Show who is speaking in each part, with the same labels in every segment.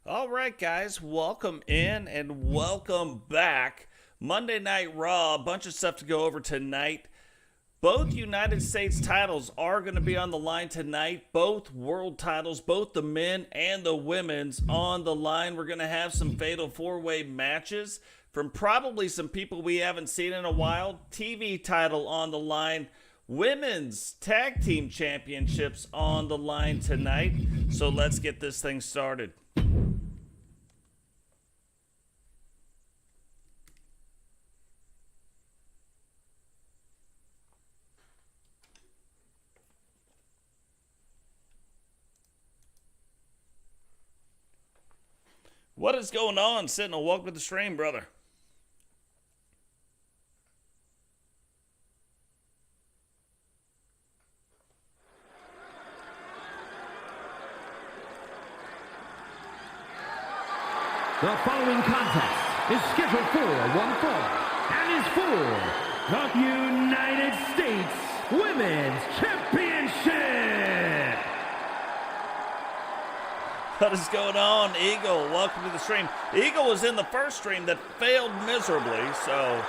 Speaker 1: All right, guys, welcome in and welcome back. Monday Night Raw, a bunch of stuff to go over tonight. Both United States titles are going to be on the line tonight. Both world titles, both the men and the women's on the line. We're going to have some fatal four-way matches from probably some people we haven't seen in a while. TV title on the line. Women's Tag Team Championships on the line tonight. So let's get this thing started. What is going on, Sentinel? Welcome to the stream, brother.
Speaker 2: The following contest is scheduled for one fall and is for the United States Women's Championship.
Speaker 1: What is going on, Eagle? Welcome to the stream. Eagle was in the first stream that failed miserably, so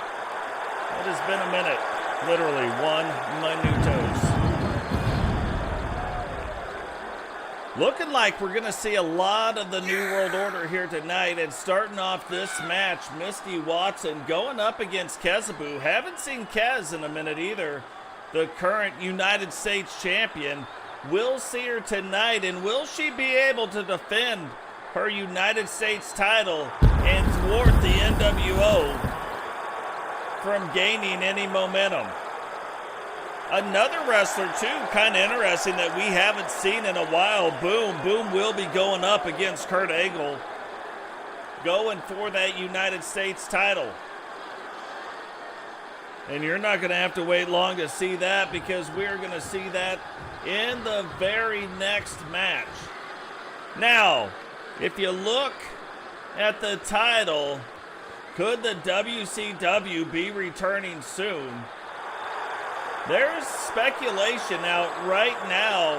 Speaker 1: it has been a minute. Literally one minutos. Looking like we're going to see a lot of the New World Order here tonight. And starting off this match, Misty Watson going up against Kezzaboo. Haven't seen Kez in a minute either. The current United States champion. We'll see her tonight, and will she be able to defend her United States title and thwart the NWO from gaining any momentum? Another wrestler, too, kind of interesting that we haven't seen in a while. Boom. Boom will be going up against Kurt Angle, going for that United States title. And you're not going to have to wait long to see that, because we're going to see that in the very next match. Now, if you look at the title, could the WCW be returning soon? There's speculation out right now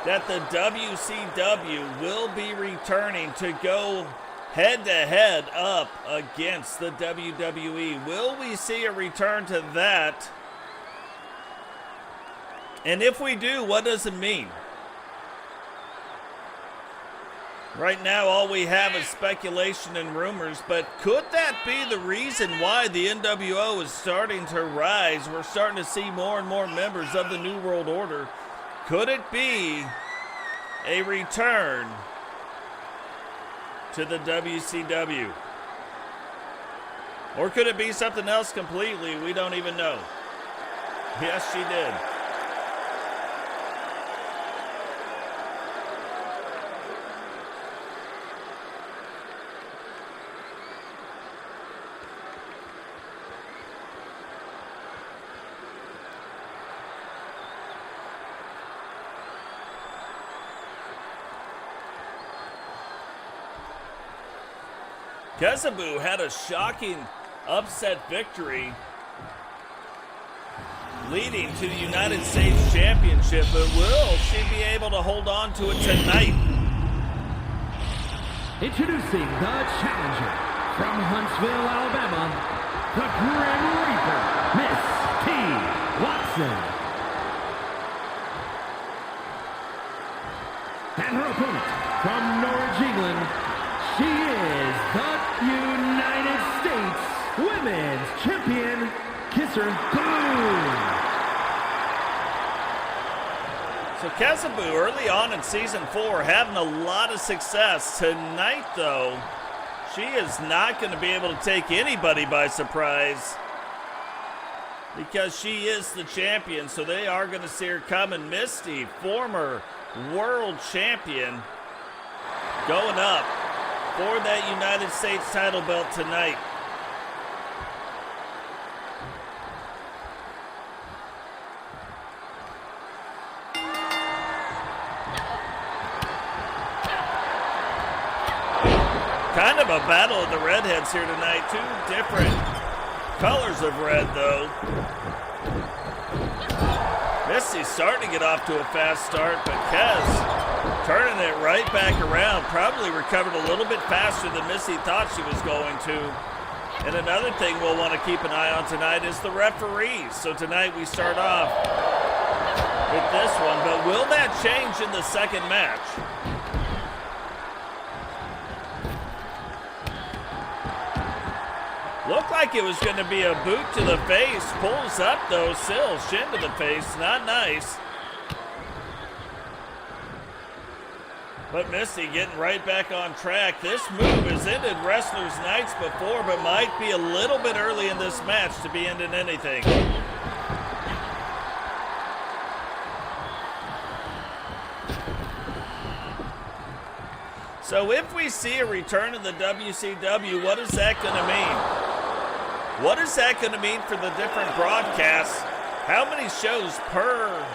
Speaker 1: that the WCW will be returning to go head-to-head up against the WWE. Will we see a return to that? And if we do, what does it mean? Right now, all we have is speculation and rumors, but could that be the reason why the NWO is starting to rise? We're starting to see more and more members of the New World Order. Could it be a return to the WCW? Or could it be something else completely? We don't even know. Yes, she did. Kezzaboo had a shocking upset victory, leading to the United States Championship, but will she be able to hold on to it tonight?
Speaker 2: Introducing the challenger from Huntsville, Alabama, the Grim Reaper, Misty Watson. And her opponent from Norwich, England, she is the United States Women's Champion, Kezzaboo.
Speaker 1: So Kezzaboo, early on in Season 4, having a lot of success. Tonight, though, she is not going to be able to take anybody by surprise, because she is the champion, so they are going to see her coming. Misty, former world champion, going up for that United States title belt tonight. Kind of a battle of the redheads here tonight. Two different colors of red, though. Misty's starting to get off to a fast start, but Kez Turning it right back around. Probably recovered a little bit faster than Missy thought she was going to. And another thing we'll want to keep an eye on tonight is the referees. So tonight we start off with this one, but will that change in the second match? Looked like it was going to be a boot to the face. Pulls up though, still shin to the face, not nice. But Misti getting right back on track. This move has ended wrestlers' nights before, but might be a little bit early in this match to be ending anything. So if we see a return of the WCW, what is that going to mean? What is that going to mean for the different broadcasts? How many shows per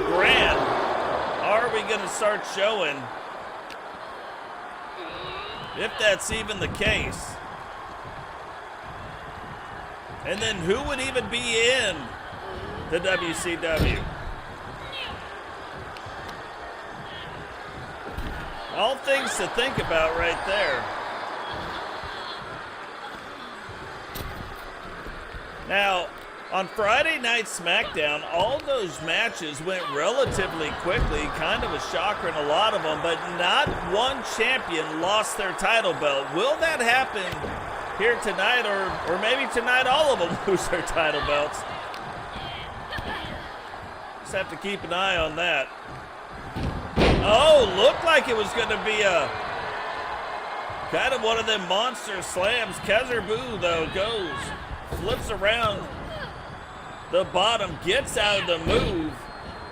Speaker 1: brand are we going to start showing? If that's even the case. And then who would even be in the WCW? All things to think about right there. Now, on Friday Night SmackDown, all those matches went relatively quickly, kind of a shocker in a lot of them, but not one champion lost their title belt. Will that happen here tonight, or maybe tonight all of them lose their title belts? Just have to keep an eye on that. Oh, looked like it was going to be a kind of one of them monster slams. Kezzaboo, though, goes, flips around the bottom, gets out of the move,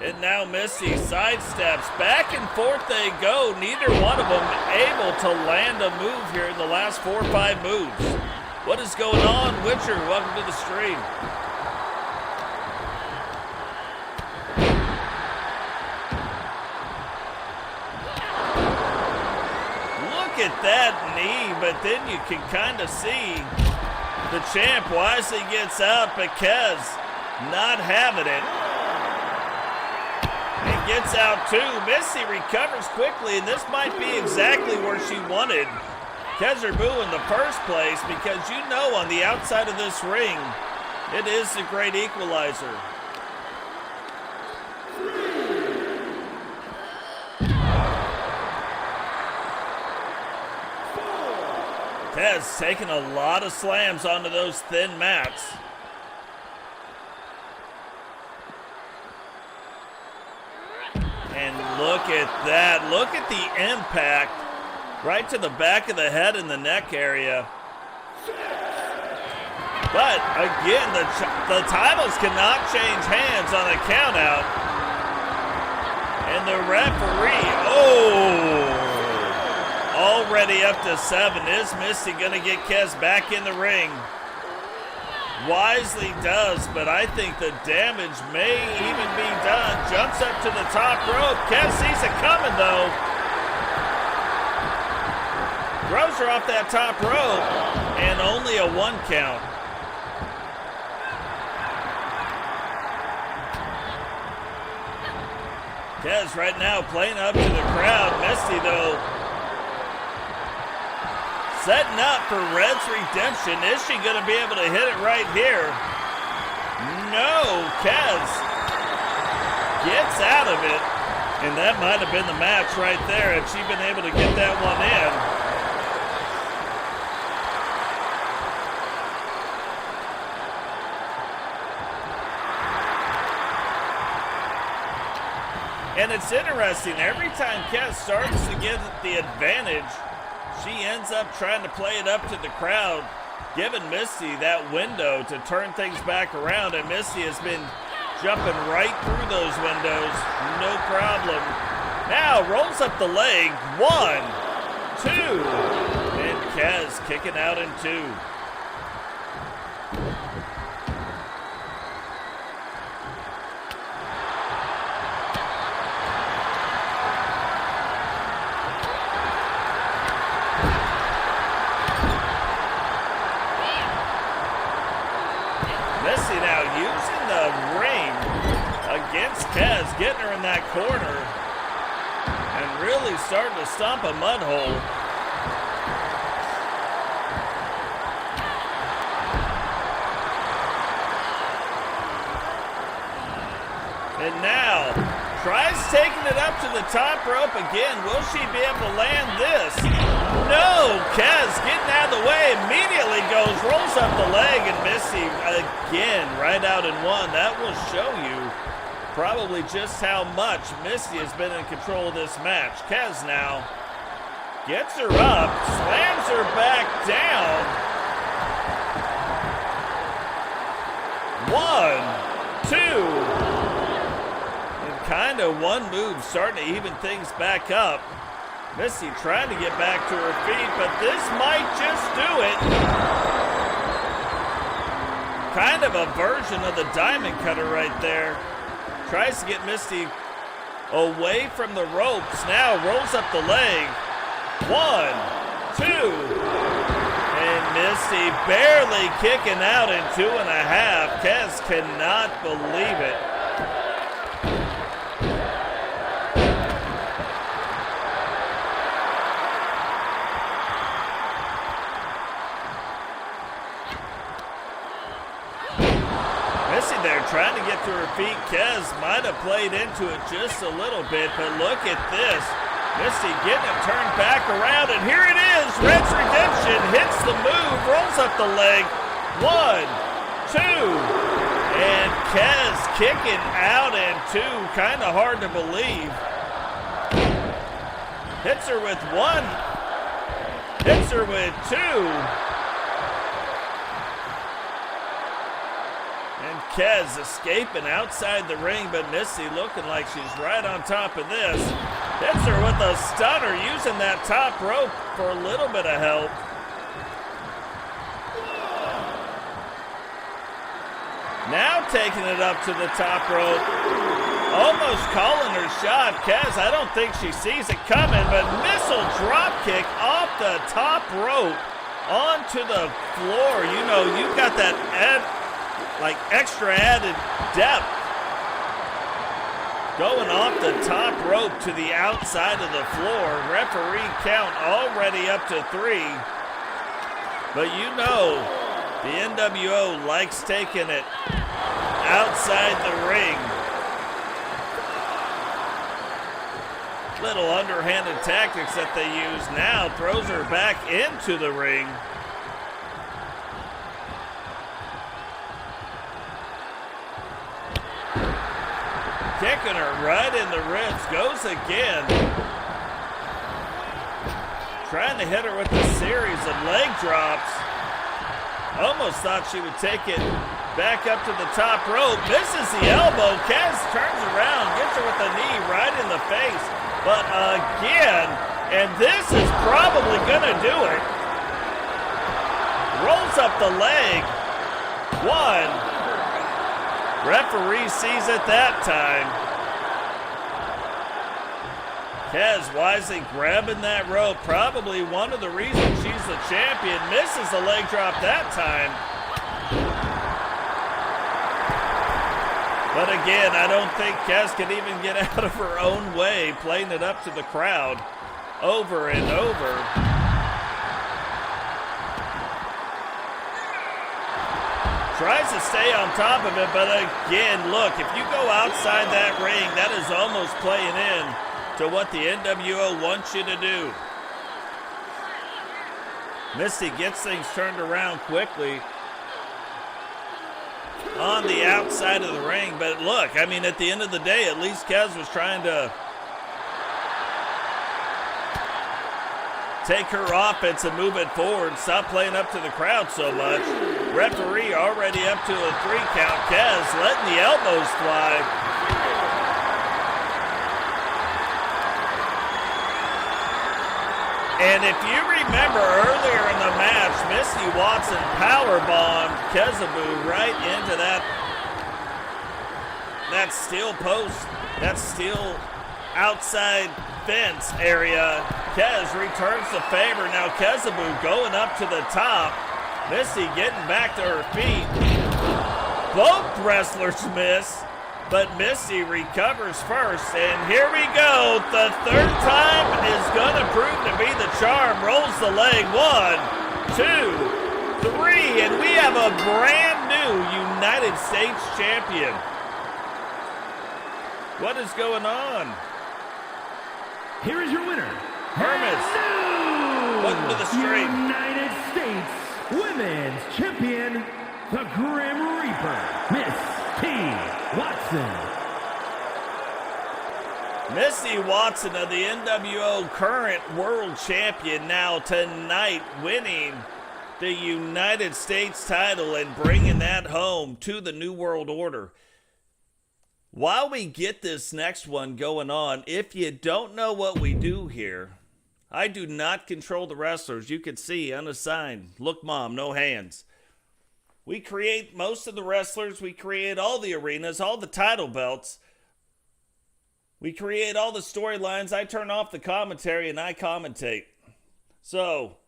Speaker 1: and now Misti sidesteps. Back and forth they go. Neither one of them able to land a move here in the last 4 or 5 moves. What is going on? Witcher, welcome to the stream. Look at that knee, but then you can kind of see the champ wisely gets out, but Kez not having it. And gets out too. Misti recovers quickly, and this might be exactly where she wanted Kezzaboo in the first place, because you know on the outside of this ring, it is the great equalizer. Kez taking a lot of slams onto those thin mats. And look at that. Look at the impact right to the back of the head and the neck area. But again, the titles cannot change hands on a count out. And the referee, already up to 7. Is Misti going to get Kez back in the ring? Wisely does, but I think the damage may even be done. Jumps up to the top rope. Kez sees it coming, though. Throws her off that top rope, and only a 1 count. Kez right now playing up to the crowd. Misti, though, setting up for Red's redemption. Is she going to be able to hit it right here? No, Kez gets out of it. And that might have been the match right there if she'd been able to get that one in. And it's interesting, every time Kez starts to get the advantage, she ends up trying to play it up to the crowd, giving Misti that window to turn things back around, and Misti has been jumping right through those windows, no problem. Now rolls up the leg, 1, 2, and Kez kicking out in 2. against Kez, getting her in that corner and really starting to stomp a mud hole. And now, tries taking it up to the top rope again. Will she be able to land this? No! Kez getting out of the way, immediately goes, rolls up the leg, and Misti again, right out in one. That will show you probably just how much Misti has been in control of this match. Kez now gets her up, slams her back down. 1, 2. Kind of one move starting to even things back up. Misti trying to get back to her feet, but this might just do it. Kind of a version of the diamond cutter right there. Tries to get Misti away from the ropes. Now rolls up the leg. 1, 2. And Misti barely kicking out in 2.5. Kez cannot believe it. Trying to get to her feet. Kez might have played into it just a little bit, but look at this. Misti getting it turned back around, and here it is. Red's Redemption hits the move, rolls up the leg. 1, 2. And Kez kicking out in 2. Kind of hard to believe. Hits her with 1. Hits her with 2. Kez escaping outside the ring, but Misti looking like she's right on top of this. Hits her with a stunner, using that top rope for a little bit of help. Now taking it up to the top rope. Almost calling her shot. Kez, I don't think she sees it coming, but missile drop kick off the top rope onto the floor. You know, you've got that like extra added depth going off the top rope to the outside of the floor. Referee count already up to 3. But you know the NWO likes taking it outside the ring. Little underhanded tactics that they use now. Throws her back into the ring. Kicking her right in the ribs. Goes again. Trying to hit her with a series of leg drops. Almost thought she would take it back up to the top rope. Misses the elbow. Kez turns around. Gets her with a knee right in the face. But again, and this is probably going to do it. Rolls up the leg. 1. Referee sees it that time. Kez wisely grabbing that rope. Probably one of the reasons she's the champion. Misses the leg drop that time. But again, I don't think Kez can even get out of her own way, playing it up to the crowd over and over. Tries to stay on top of it, but again, look, if you go outside that ring, that is almost playing in to what the NWO wants you to do. Misti gets things turned around quickly on the outside of the ring, but look, I mean, at the end of the day, at least Kez was trying to take her offense and move it forward. Stop playing up to the crowd so much. Referee already up to a 3 count. Kez letting the elbows fly. And if you remember earlier in the match, Misti Watson powerbombed Kezzaboo right into that steel post, that steel outside fence area. Kez returns the favor. Now Kezzaboo going up to the top. Misti getting back to her feet. Both wrestlers miss. but Misti recovers first, and here we go. The third time is going to prove to be the charm. Rolls the leg. 1, 2, 3, and we have a brand new United States champion. What is going on?
Speaker 2: Here is your winner,
Speaker 1: Hermes. Welcome to the stream.
Speaker 2: United States Women's Champion, the Grim Reaper, Miss T. Watson.
Speaker 1: Misti Watson of the NWO current world champion now tonight winning the United States title and bringing that home to the New World Order. While we get this next one going on, if you don't know what we do here, I do not control the wrestlers. You can see unassigned. Look, Mom, no hands. We create most of the wrestlers. We create all the arenas, all the title belts. We create all the storylines. I turn off the commentary and I commentate. So,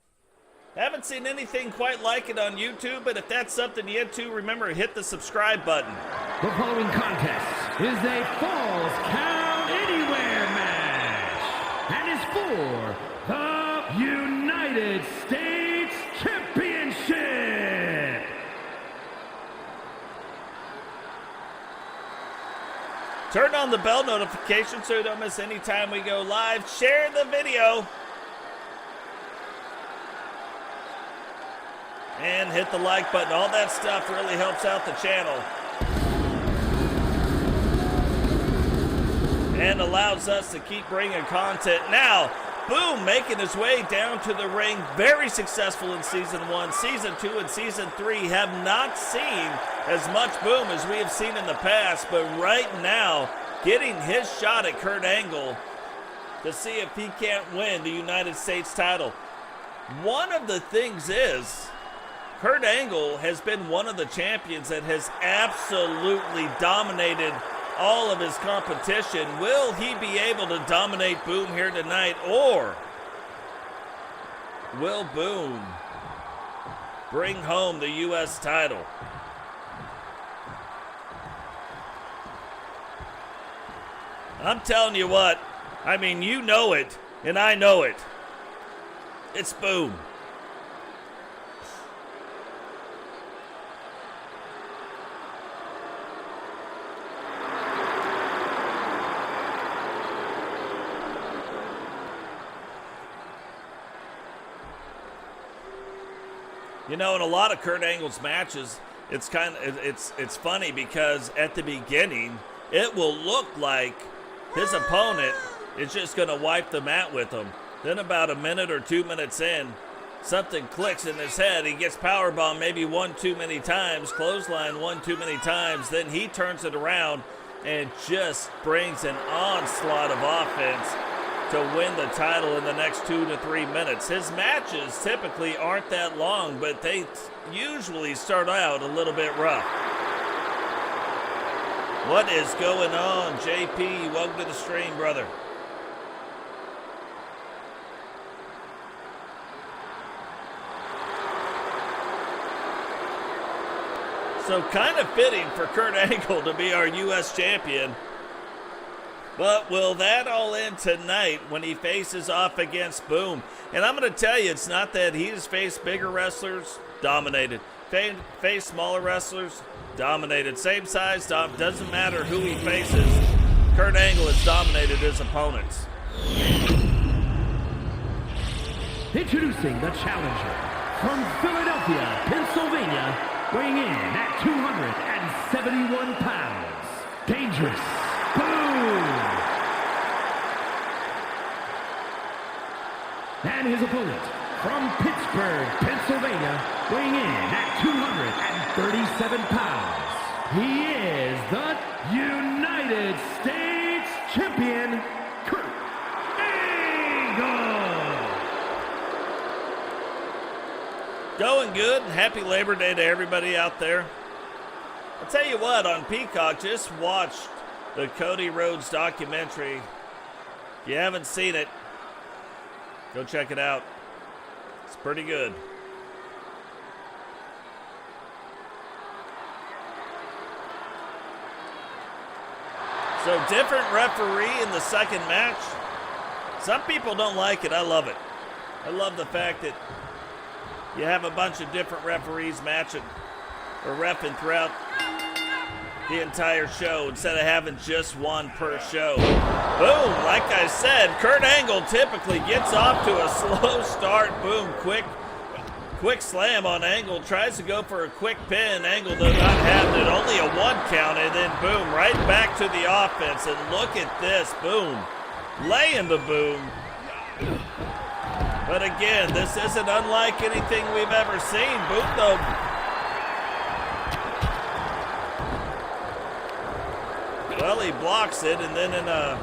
Speaker 1: haven't seen anything quite like it on YouTube, but if that's something you're into, remember, hit the subscribe button.
Speaker 2: The following contest is a Falls Count Anywhere match and is for the United States Championship.
Speaker 1: Turn on the bell notification so you don't miss any time we go live. Share the video. And hit the like button. All that stuff really helps out the channel. And allows us to keep bringing content. Now, Boom making his way down to the ring. Very successful in Season 1. Season 2 and Season 3 have not seen as much Boom as we have seen in the past. But right now, getting his shot at Kurt Angle to see if he can't win the United States title. One of the things is, Kurt Angle has been one of the champions that has absolutely dominated all of his competition. Will he be able to dominate Boom here tonight, or will Boom bring home the U.S. title? I'm telling you what, I mean, you know it, and I know it. It's Boom. You know, in a lot of Kurt Angle's matches, it's funny because at the beginning, it will look like his opponent is just going to wipe the mat with him. Then about a minute or 2 minutes in, something clicks in his head. He gets powerbombed maybe one too many times, clothesline one too many times. Then he turns it around and just brings an onslaught of offense to win the title in the next 2 to 3 minutes. His matches typically aren't that long, but they usually start out a little bit rough. What is going on, JP? Welcome to the stream, brother. So kind of fitting for Kurt Angle to be our U.S. champion. But will that all end tonight when he faces off against Boom? And I'm going to tell you, it's not that he has faced bigger wrestlers, dominated. Faced smaller wrestlers, dominated. Same size, doesn't matter who he faces. Kurt Angle has dominated his opponents.
Speaker 2: Introducing the challenger from Philadelphia, Pennsylvania, weighing in at 271 pounds, Dangerous Boom. And his opponent from Pittsburgh, Pennsylvania, weighing in at 237 pounds, he is the United States Champion, Kurt Angle.
Speaker 1: Going good. Happy Labor Day to everybody out there. I'll tell you what, on Peacock, just watched the Cody Rhodes documentary. If you haven't seen it, go check it out. It's pretty good. So different referee in the second match. Some people don't like it. I love it. I love the fact that you have a bunch of different referees matching or reffing throughout the entire show instead of having just one per show. Boom, like I said, Kurt Angle typically gets off to a slow start. Boom, quick slam on Angle. Tries to go for a quick pin. Angle though not having it. Only a 1 count, and then boom, right back to the offense. And look at this, boom. Laying the boom. But again, this isn't unlike anything we've ever seen. Boom though. Well, he blocks it, and then in a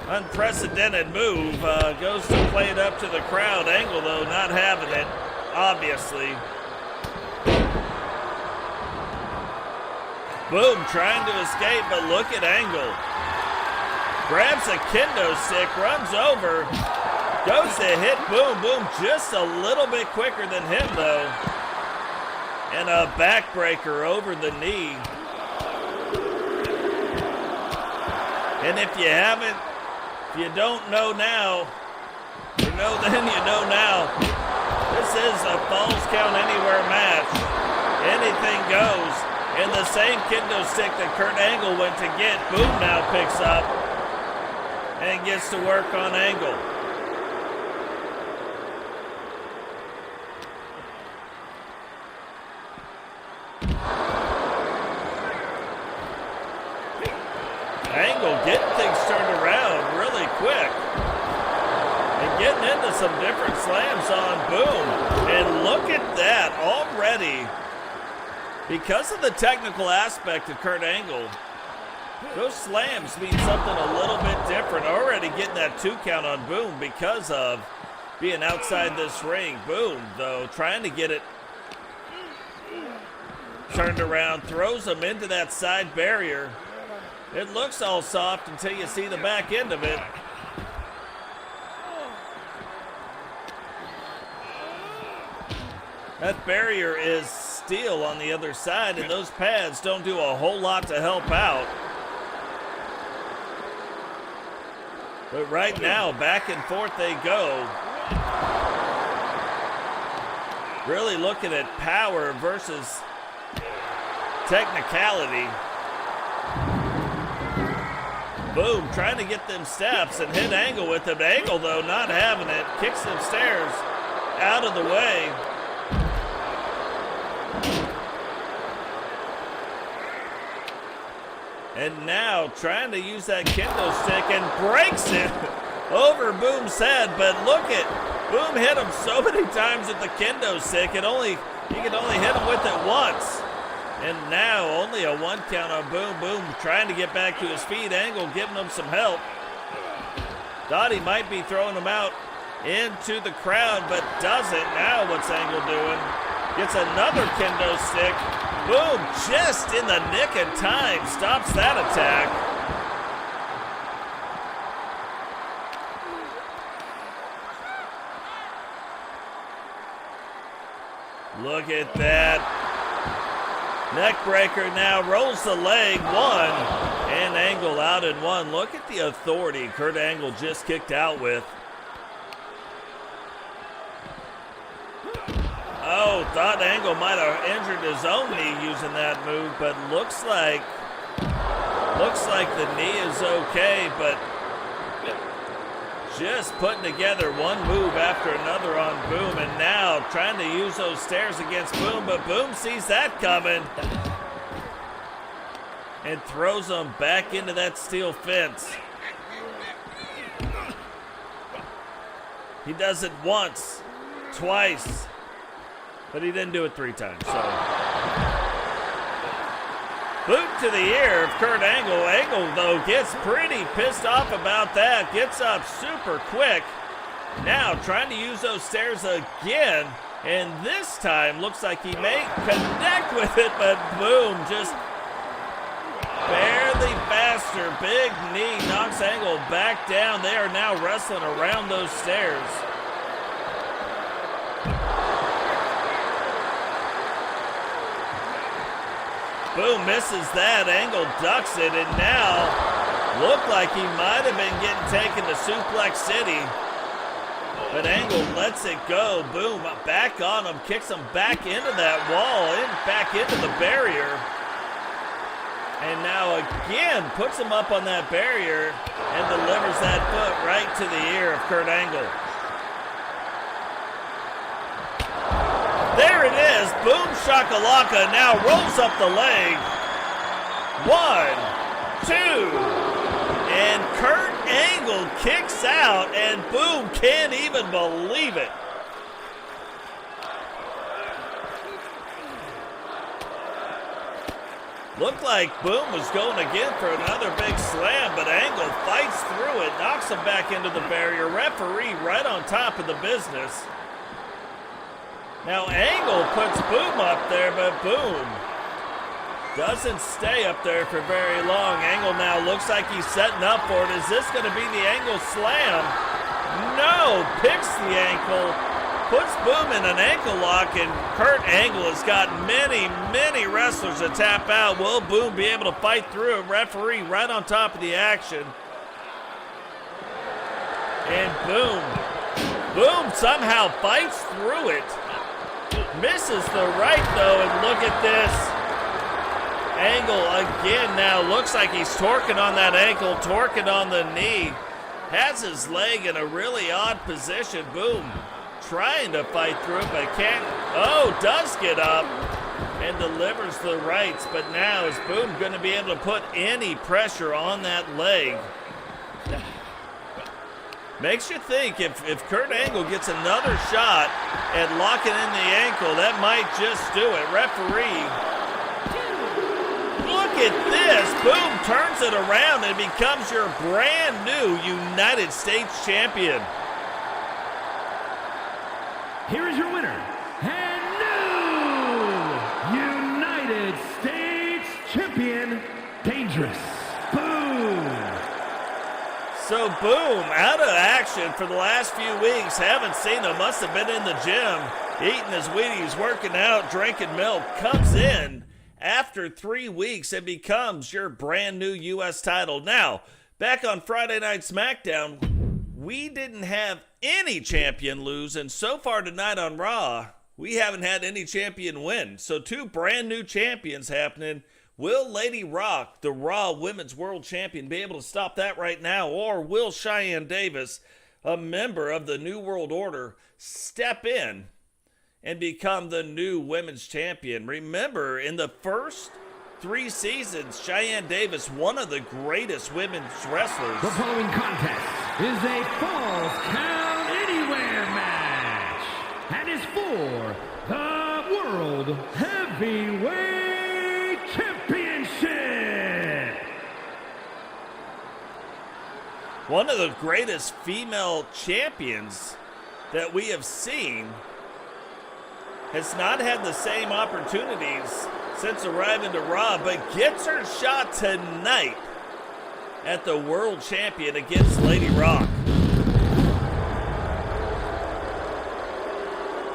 Speaker 1: unprecedented move, goes to play it up to the crowd. Angle, though, not having it, obviously. Boom, trying to escape, but look at Angle. Grabs a kendo stick, runs over, goes to hit, boom, boom, just a little bit quicker than him, though. And a backbreaker over the knee. And if you haven't, if you don't know now, or know then you know now, this is a Falls Count Anywhere match. Anything goes. And the same kendo stick that Kurt Angle went to get, boom, now picks up and gets to work on Angle. Angle getting things turned around really quick. And getting into some different slams on Boom. And look at that already. Because of the technical aspect of Kurt Angle, those slams mean something a little bit different. Already getting that 2 count on Boom because of being outside this ring. Boom, though, trying to get it turned around. Throws him into that side barrier. It looks all soft until you see the back end of it. That barrier is steel on the other side, and those pads don't do a whole lot to help out. But right now, back and forth they go. Really looking at power versus technicality. Boom, trying to get them steps and hit Angle with them. Angle, though, not having it. Kicks them stairs out of the way. And now trying to use that kendo stick and breaks it over Boom's head. But look at Boom hit him so many times with the kendo stick. He can only hit him with it once. And now only a 1 count on Boom. Boom trying to get back to his feet. Angle giving him some help. Thought he might be throwing him out into the crowd, but doesn't. Now what's Angle doing? Gets another kendo stick. Boom, just in the nick of time, stops that attack. Look at that. Neck breaker now, rolls the leg, 1, and Angle out in 1. Look at the authority Kurt Angle just kicked out with. Oh, thought Angle might have injured his own knee using that move, but looks like the knee is okay, but just putting together one move after another on Boom, and now trying to use those stairs against Boom, but Boom sees that coming and throws him back into that steel fence. He does it once, twice, but he didn't do it 3 times, so. Boot to the ear of Kurt Angle. Angle, though, gets pretty pissed off about that. Gets up super quick. Now trying to use those stairs again. And this time looks like he may connect with it, but Boom just barely faster. Big knee knocks Angle back down. They are now wrestling around those stairs. Boom, misses that. Angle ducks it, and now looked like he might have been getting taken to Suplex City. But Angle lets it go. Boom, back on him, kicks him back into that wall, back into the barrier. And now again, puts him up on that barrier and delivers that foot right to the ear of Kurt Angle. There it is, boom shakalaka, now rolls up the leg. 1, 2, and Kurt Angle kicks out, and boom, can't even believe it. Looked like Boom was going again for another big slam, but Angle fights through it, knocks him back into the barrier. Referee right on top of the business. Now Angle puts Boom up there, but Boom doesn't stay up there for very long. Angle now looks like he's setting up for it. Is this going to be the Angle slam? No, picks the ankle, puts Boom in an ankle lock, and Kurt Angle has got many, many wrestlers to tap out. Will Boom be able to fight through it? Referee right on top of the action. And Boom somehow fights through it. Misses the right though, and look at this. Angle again now looks like he's torquing on that ankle, torquing on the knee. Has his leg in a really odd position. Boom trying to fight through it, but can't. Oh, does get up and delivers the rights, but now is Boom going to be able to put any pressure on that leg? Makes you think if Kurt Angle gets another shot at locking in the ankle, that might just do it. Referee, look at this. Boom turns it around and becomes your brand new United States champion.
Speaker 2: Here is your winner, and new United States champion, Dangerous Boom.
Speaker 1: So Boom out of action for the last few weeks. Haven't seen him. Must have been in the gym, eating his Wheaties, working out, drinking milk. Comes in after 3 weeks and becomes your brand new U.S. title. Now, back on Friday Night SmackDown, we didn't have any champion lose, and so far tonight on Raw, we haven't had any champion win. So 2 brand new champions happening. Will Lady Rock, the Raw Women's World Champion, be able to stop that right now? Or will Shyanne Davis, a member of the New World Order, step in and become the new Women's Champion? Remember, in the first 3 seasons, Shyanne Davis, one of the greatest women's wrestlers.
Speaker 2: The following contest is a Falls Count Anywhere match and is for the World Heavyweight Championship.
Speaker 1: One of the greatest female champions that we have seen has not had the same opportunities since arriving to Raw, but gets her shot tonight at the World Champion against Lady Rock.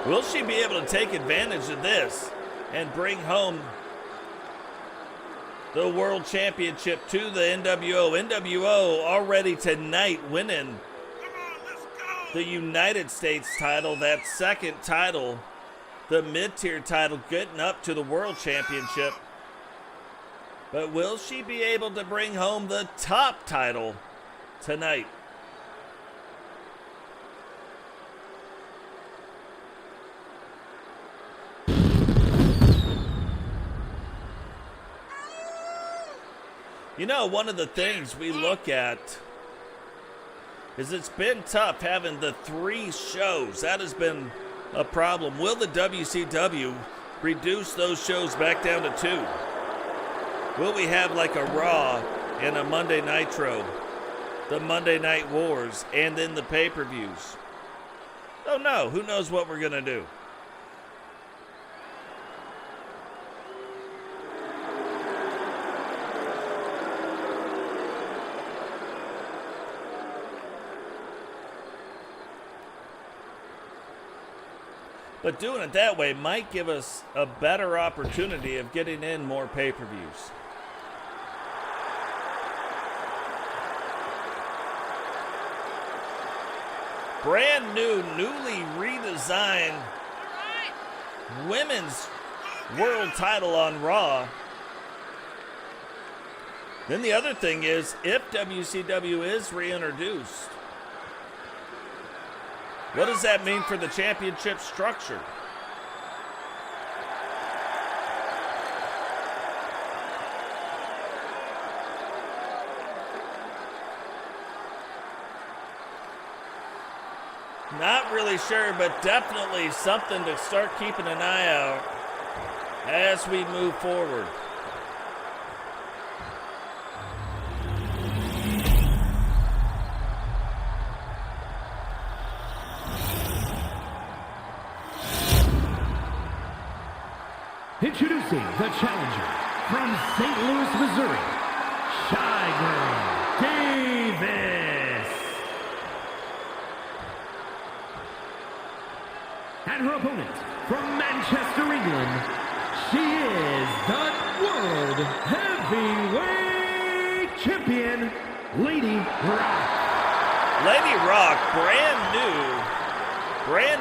Speaker 1: Will she be able to take advantage of this and bring home the World Championship to the NWO? NWO already tonight winning the United States title, that second title, the mid-tier title, getting up to the World Championship. But will she be able to bring home the top title tonight? You know, one of the things we look at is it's been tough having the 3 shows. That has been a problem. Will the WCW reduce those shows back down to 2? Will we have like a Raw and a Monday Nitro, the Monday Night Wars, and then the pay-per-views? Don't know. Who knows what we're going to do? But doing it that way might give us a better opportunity of getting in more pay-per-views. Brand new, newly redesigned women's world title on Raw. Then the other thing is, if WCW is reintroduced, what does that mean for the championship structure? Not really sure, but definitely something to start keeping an eye out as we move forward.
Speaker 2: Introducing the challenger from St. Louis, Missouri, Shyanne Davis. And her opponent from Manchester, England, she is the World Heavyweight Champion, Lady Rock.
Speaker 1: Lady Rock, brand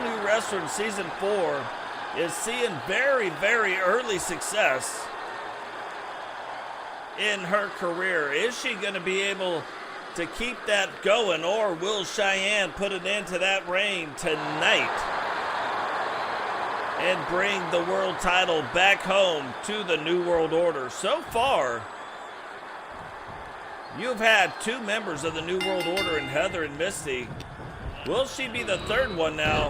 Speaker 1: new wrestler in Season 4, is seeing very, very early success in her career. Is she going to be able to keep that going, or will Shyanne put an end to that reign tonight and bring the world title back home to the New World Order? So far, you've had two members of the New World Order in Heather and Misti. Will she be the third one now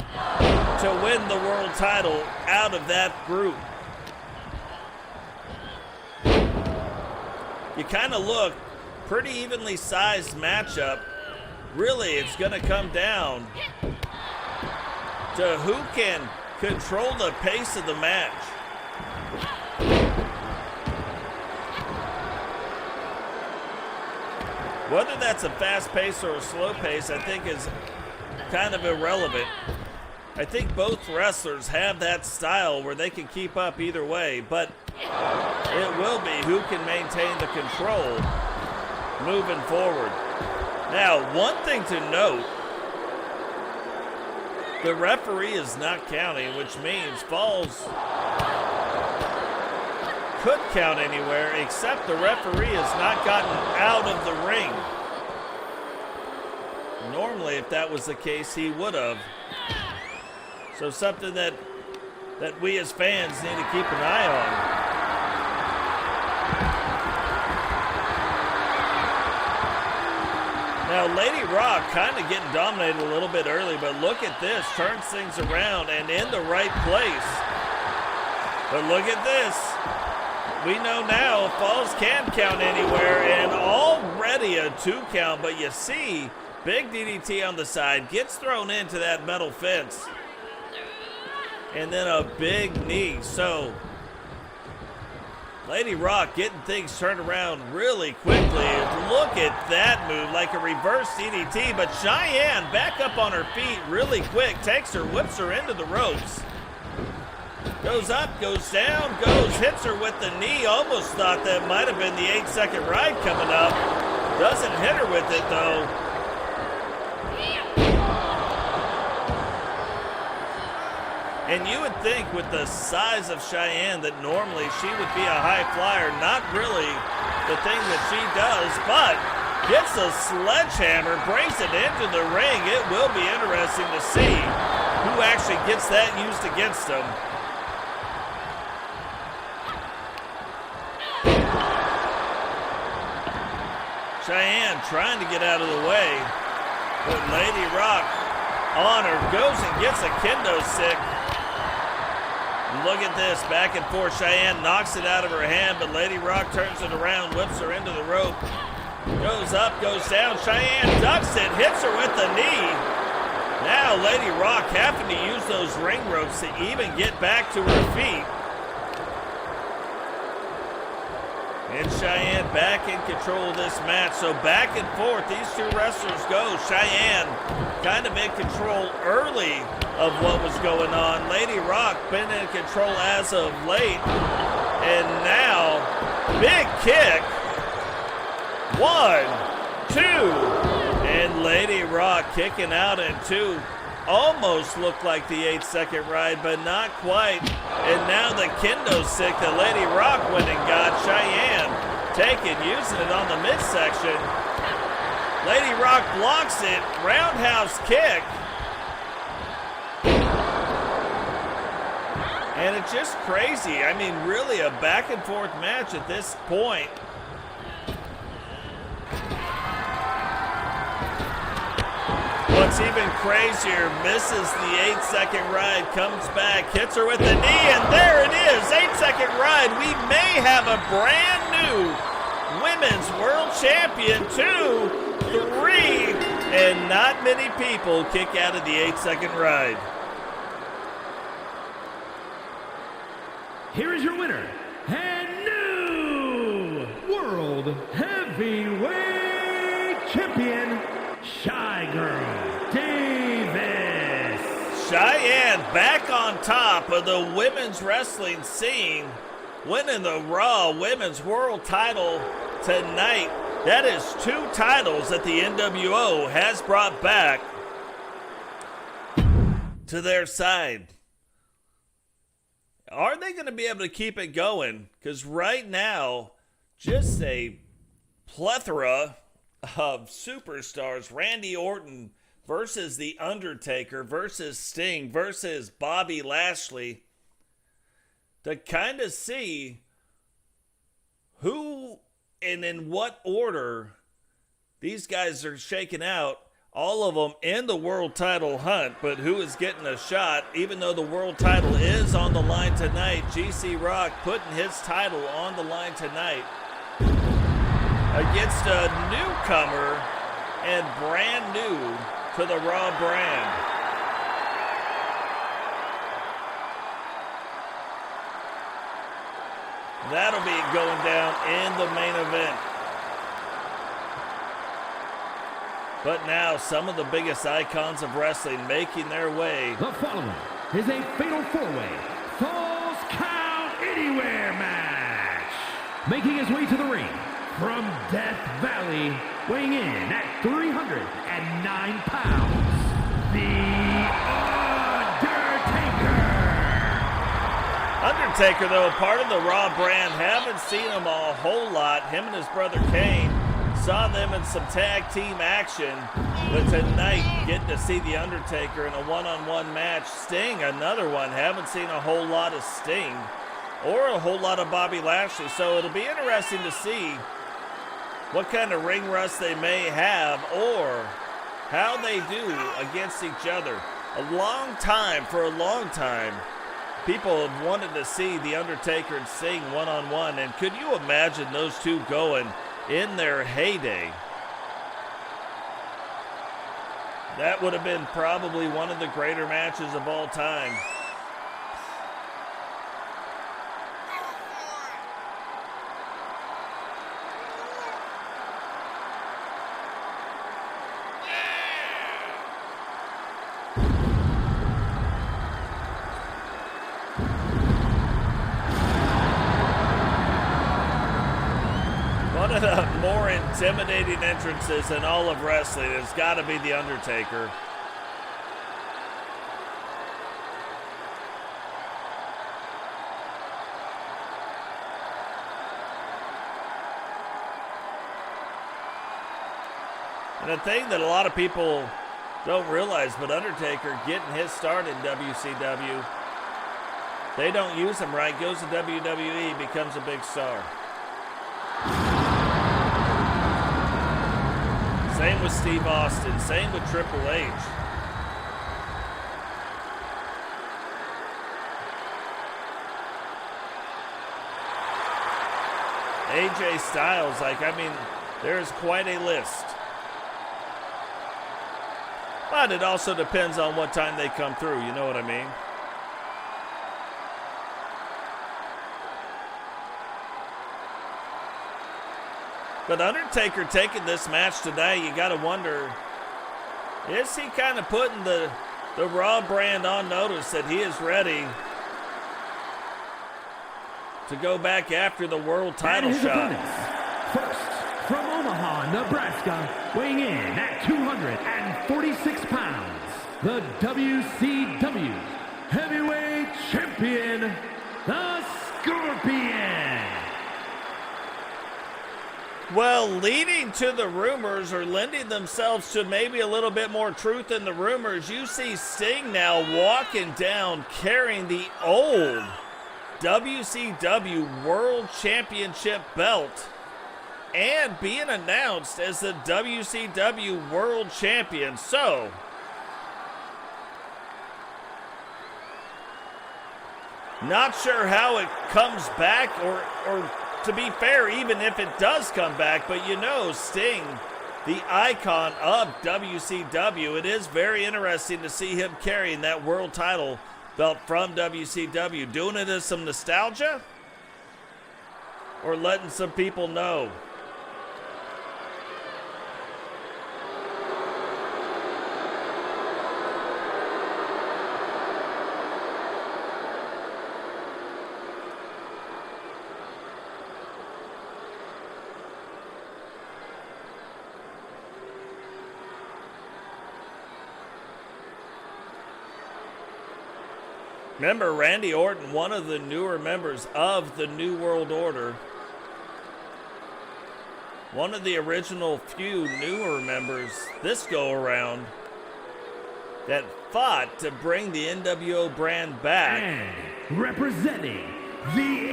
Speaker 1: to win the world title out of that group? You kind of look, pretty evenly sized matchup. Really, it's going to come down to who can control the pace of the match. Whether that's a fast pace or a slow pace, I think is kind of irrelevant. I think both wrestlers have that style where they can keep up either way, but it will be who can maintain the control moving forward. Now, one thing to note, the referee is not counting, which means falls could count anywhere, except the referee has not gotten out of the ring. Normally, if that was the case, he would have. So something that we as fans need to keep an eye on. Now, Lady Rock kind of getting dominated a little bit early, but look at this. Turns things around and in the right place. But look at this. We know now falls can count anywhere, and already a 2 count, but you see, big DDT on the side, gets thrown into that metal fence. And then a big knee. So, Lady Rock getting things turned around really quickly. Look at that move, like a reverse DDT, but Shyanne back up on her feet really quick, takes her, whips her into the ropes. Goes up, goes down, hits her with the knee. Almost thought that might have been the 8-second ride coming up. Doesn't hit her with it, though. And you would think with the size of Shyanne that normally she would be a high flyer. Not really the thing that she does, but gets a sledgehammer, brings it into the ring. It will be interesting to see who actually gets that used against him. Shyanne trying to get out of the way, but Lady Rock on her, goes and gets a kendo stick. Look at this, back and forth. Shyanne knocks it out of her hand, but Lady Rock turns it around, whips her into the rope. Goes up, goes down. Shyanne ducks it, hits her with the knee. Now Lady Rock having to use those ring ropes to even get back to her feet. And Shyanne back in control of this match. So back and forth, these two wrestlers go. Shyanne kind of in control early of what was going on. Lady Rock been in control as of late. And now, big kick. 1, 2. And Lady Rock kicking out in 2. Almost looked like the 8-second ride, but not quite. And now the kendo stick that Lady Rock went and got. Shyanne taking, using it on the midsection. Lady Rock blocks it. Roundhouse kick. And it's just crazy. I mean, really a back and forth match at this point. What's even crazier, misses the 8-second ride, comes back, hits her with the knee, and there it is, 8-second ride. We may have a brand new Women's World Champion, 2, 3, and not many people kick out of the 8-second ride.
Speaker 2: Here is your winner, and new World Heavyweight Champion, Shy Girl Davis.
Speaker 1: Shyanne back on top of the women's wrestling scene, winning the Raw Women's World title tonight. That is 2 titles that the NWO has brought back to their side. Are they going to be able to keep it going? Because right now, just a plethora of superstars. Randy Orton versus The Undertaker versus Sting versus Bobby Lashley. To kind of see who and in what order these guys are shaking out. All of them in the world title hunt, but who is getting a shot? Even though the world title is on the line tonight, GC Rock putting his title on the line tonight against a newcomer and brand new to the Raw brand. That'll be going down in the main event. But now some of the biggest icons of wrestling making their way.
Speaker 2: The following is a fatal 4-way Falls Count Anywhere match. Making his way to the ring from Death Valley, weighing in at 309 pounds, The Undertaker.
Speaker 1: Undertaker, though, part of the Raw brand. Haven't seen him a whole lot. Him and his brother Kane. Saw them in some tag team action, but tonight getting to see The Undertaker in a one-on-one match. Sting, another one. Haven't seen a whole lot of Sting or a whole lot of Bobby Lashley, so it'll be interesting to see what kind of ring rust they may have or how they do against each other. For a long time, people have wanted to see The Undertaker and Sting one-on-one, and could you imagine those two going in their heyday? That would have been probably one of the greater matches of all time. One of the more intimidating entrances in all of wrestling has got to be The Undertaker. And the thing that a lot of people don't realize, but Undertaker getting his start in WCW, they don't use him right, goes to WWE, becomes a big star. Same with Steve Austin, same with Triple H. AJ Styles, there's quite a list. But it also depends on what time they come through, you know what I mean? But Undertaker taking this match tonight, you got to wonder, is he kind of putting the Raw brand on notice that he is ready to go back after the world title shot?
Speaker 2: First, from Omaha, Nebraska, weighing in at 246 pounds, the WCW Heavyweight Champion, the Scorpion.
Speaker 1: Well, leading to the rumors, or lending themselves to maybe a little bit more truth in the rumors, you see Sting now walking down carrying the old WCW World Championship belt and being announced as the WCW World Champion. So, not sure how it comes back, or to be fair, even if it does come back, but you know, Sting, the icon of WCW, it is very interesting to see him carrying that world title belt from WCW. Doing it as some nostalgia, or letting some people know? Remember, Randy Orton, one of the newer members of the New World Order, one of the original few newer members this go around that fought to bring the NWO brand back.
Speaker 2: And representing the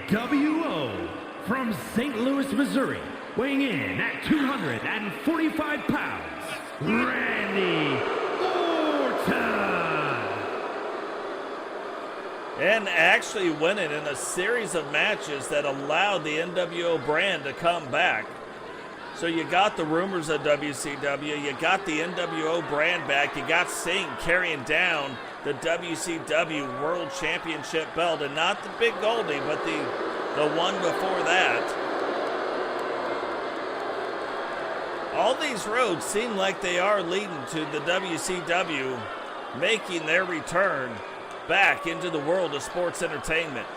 Speaker 2: NWO from St. Louis, Missouri, weighing in at 245 pounds, Randy Orton.
Speaker 1: And actually winning in a series of matches that allowed the NWO brand to come back. So you got the rumors of WCW, you got the NWO brand back, you got Sting carrying down the WCW World Championship belt, and not the big Goldie, but the one before that. All these roads seem like they are leading to the WCW making their return back into the world of sports entertainment.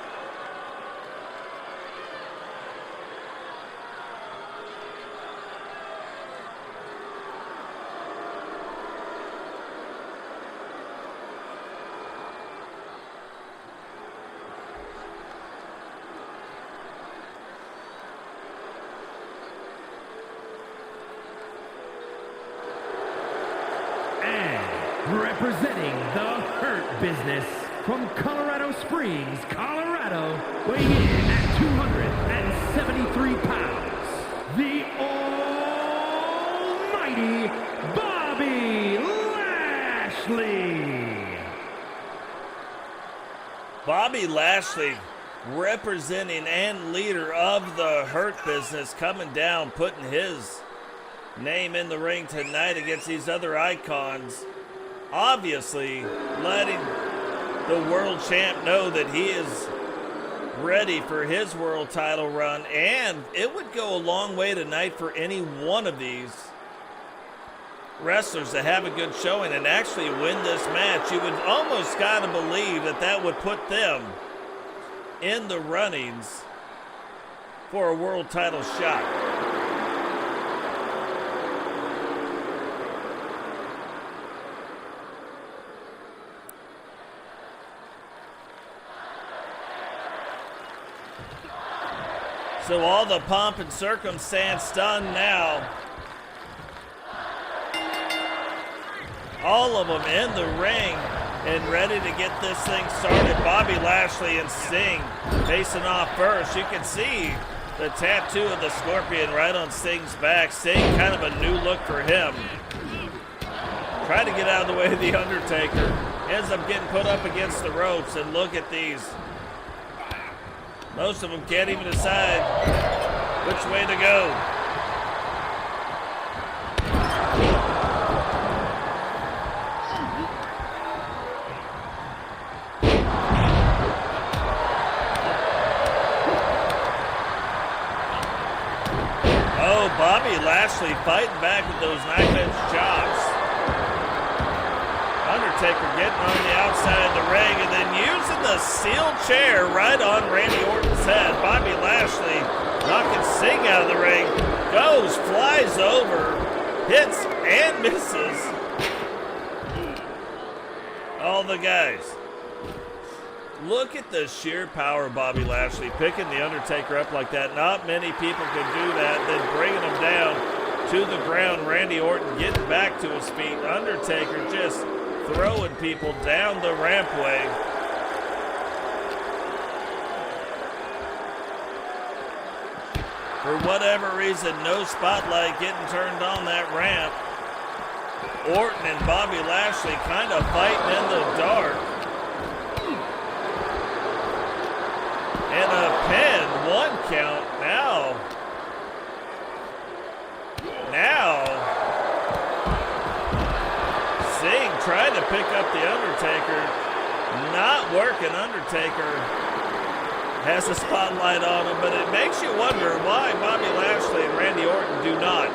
Speaker 2: And representing the Hurt Business from Colorado Springs, Colorado, weighing in at 273 pounds, the almighty Bobby Lashley.
Speaker 1: Bobby Lashley, representing and leader of the Hurt Business, coming down, putting his name in the ring tonight against these other icons. Obviously, letting the world champ know that he is ready for his world title run, and it would go a long way tonight for any one of these wrestlers to have a good showing and actually win this match. You would almost gotta believe that that would put them in the runnings for a world title shot. So all the pomp and circumstance done now. All of them in the ring and ready to get this thing started. Bobby Lashley and Sting facing off first. You can see the tattoo of the Scorpion right on Sting's back. Sting, kind of a new look for him. Tried to get out of the way of the Undertaker. Ends up getting put up against the ropes, and look at these. Most of them can't even decide which way to go. go. Bobby Lashley fighting back with those knife-edge chops. Undertaker getting on the outside of the ring and then using the steel chair right on Randy Orton's head. Bobby Lashley knocking Sting out of the ring. Goes, flies over, hits and misses. All the guys. Look at the sheer power of Bobby Lashley picking the Undertaker up like that. Not many people can do that. Then bringing him down to the ground. Randy Orton getting back to his feet. Undertaker just throwing people down the rampway. For whatever reason, no spotlight getting turned on that ramp. Orton and Bobby Lashley kind of fighting in the dark. And a pin, 1 count. Now, Sting trying to pick up the Undertaker. Not working. Undertaker has a spotlight on him, but it makes you wonder why Bobby Lashley and Randy Orton do not.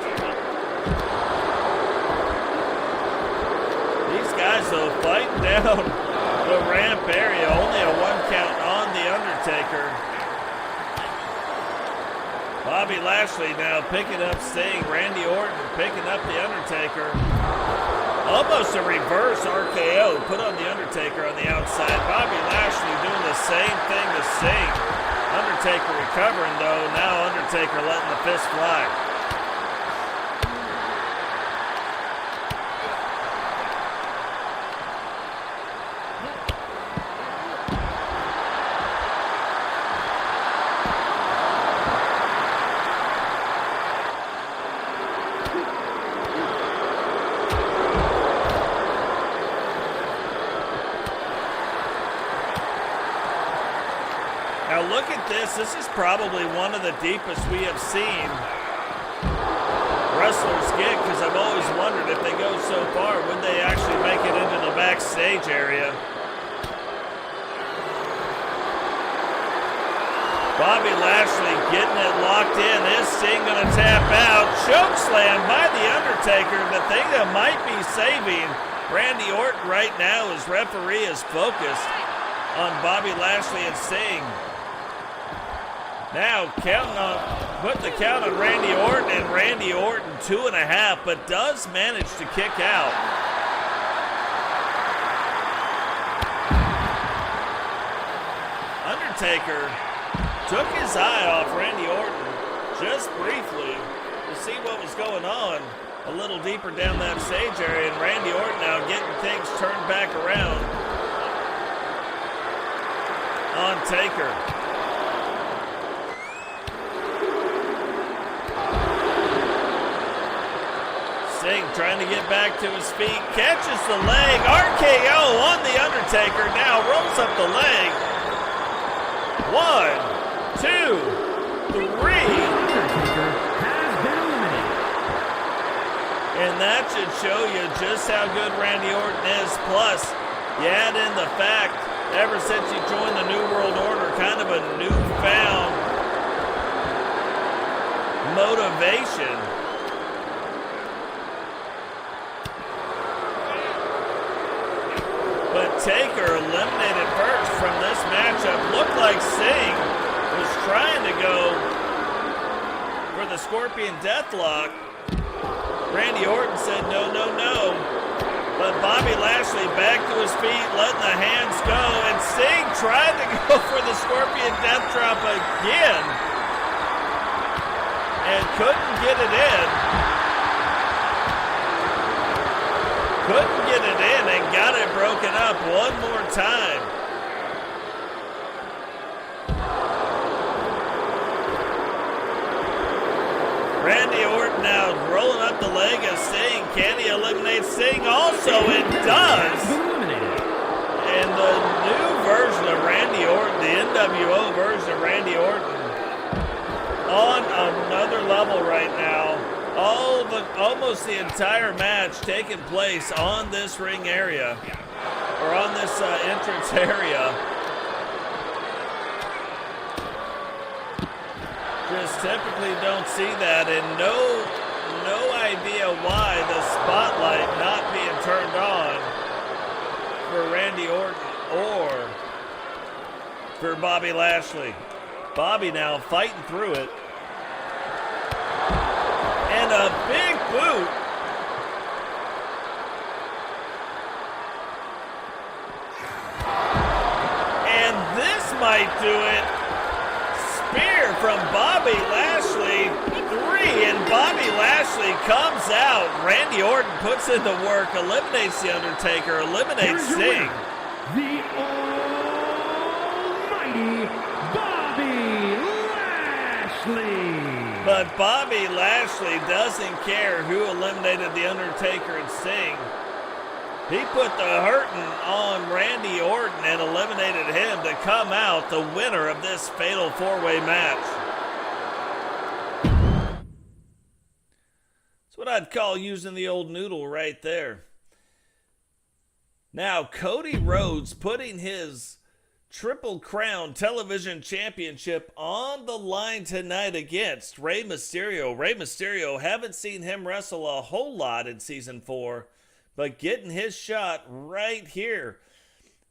Speaker 1: These guys, though, fighting down the ramp area. Only a 1 count on the Undertaker. Bobby Lashley now picking up Sting. Randy Orton picking up the Undertaker. Almost a reverse RKO put on the Undertaker on the outside. Bobby Lashley doing the same thing to Sting. Undertaker recovering, though. Now Undertaker letting the fist fly. Now look at this. This is probably one of the deepest we have seen wrestlers get, because I've always wondered if they go so far, would they actually make it into the backstage area? Bobby Lashley getting it locked in. Is Sting going to tap out? Choke slam by the Undertaker. The thing that might be saving Randy Orton right now is referee is focused on Bobby Lashley and Sting. Now put the count on Randy Orton, and Randy Orton 2.5, but does manage to kick out. Undertaker took his eye off Randy Orton just briefly to see what was going on a little deeper down that stage area, and Randy Orton now getting things turned back around on Taker. Sting trying to get back to his feet, catches the leg, RKO on the Undertaker, now rolls up the leg. 1, 2, 3.
Speaker 2: Undertaker has been eliminated.
Speaker 1: And that should show you just how good Randy Orton is. Plus, you add in the fact, ever since he joined the New World Order, kind of a newfound motivation. But Taker eliminated first from this matchup. Looked like Sting was trying to go for the Scorpion Deathlock. Randy Orton said no, no, no. But Bobby Lashley back to his feet, letting the hands go. And Sting tried to go for the Scorpion Death Drop again. And couldn't get it in. Couldn't get it in and got it broken up one more time. Randy Orton now rolling up the leg of Sting. Can he eliminate Sting? Also, it does. And the new version of Randy Orton, the NWO version of Randy Orton, on another level right now. Almost the entire match taking place on this ring area, or on this entrance area. Just typically don't see that, and no idea why the spotlight not being turned on for Randy Orton or for Bobby Lashley. Bobby now fighting through it. And a big boot. And this might do it. Spear from Bobby Lashley. 3, and Bobby Lashley comes out. Randy Orton puts in the work, eliminates The Undertaker, eliminates Sting.
Speaker 2: The almighty Bobby Lashley.
Speaker 1: But Bobby Lashley doesn't care who eliminated The Undertaker and Sting. He put the hurting on Randy Orton and eliminated him to come out the winner of this fatal 4-way match. That's what I'd call using the old noodle right there. Now, Cody Rhodes putting his Triple Crown Television Championship on the line tonight against Rey Mysterio. Rey Mysterio, haven't seen him wrestle a whole lot in Season 4, but getting his shot right here.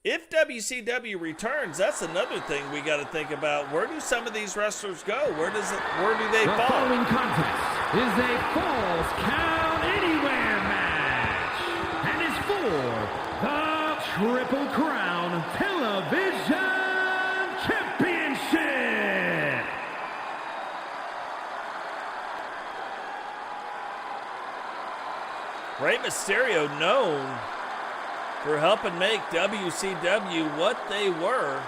Speaker 1: If WCW returns, that's another thing we got to think about. Where do some of these wrestlers go? Where do they fall?
Speaker 2: The following contest is a Falls Count Anywhere match and is for the Triple Crown Television Championship.
Speaker 1: Rey Mysterio, known for helping make WCW what they were.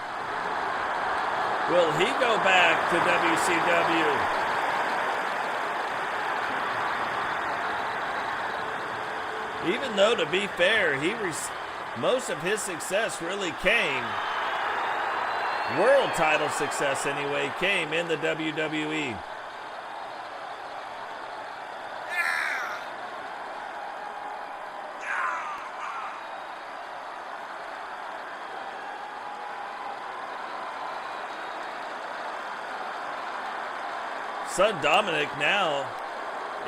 Speaker 1: Will he go back to WCW? Even though, to be fair, most of his success really came, world title success anyway, came in the WWE. Son Dominic now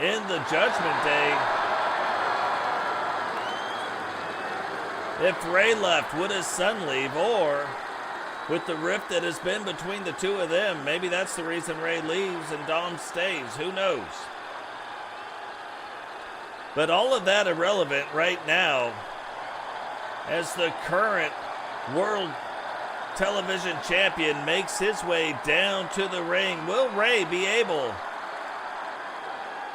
Speaker 1: in the Judgment Day. If Rey left, would his son leave? Or with the rift that has been between the two of them, maybe that's the reason Rey leaves and Dom stays. Who knows? But all of that irrelevant right now, as the current world television champion makes his way down to the ring. Will Rey be able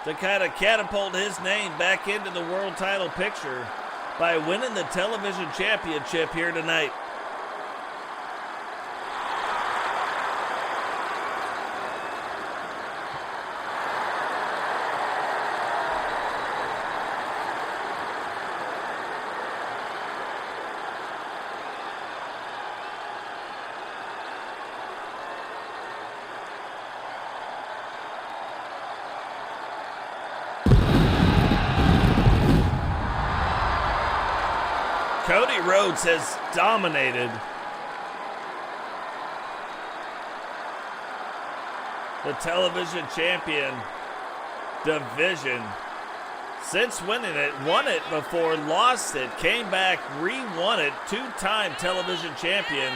Speaker 1: to kind of catapult his name back into the world title picture by winning the television championship here tonight? Cody Rhodes has dominated the television champion division since winning it. Won it before, lost it, came back, re-won it, 2-time television champion,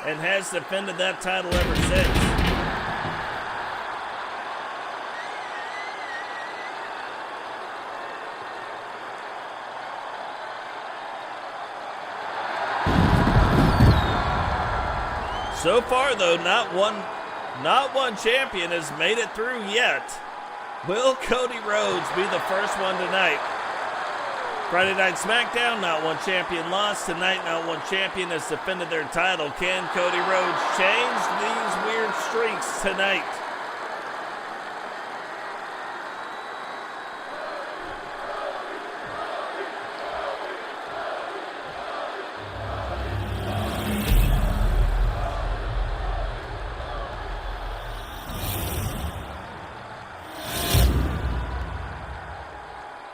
Speaker 1: and has defended that title ever since. So far, though, not one champion has made it through yet. Will Cody Rhodes be the first one tonight? Friday Night SmackDown, not one champion lost. Tonight, not one champion has defended their title. Can Cody Rhodes change these weird streaks tonight?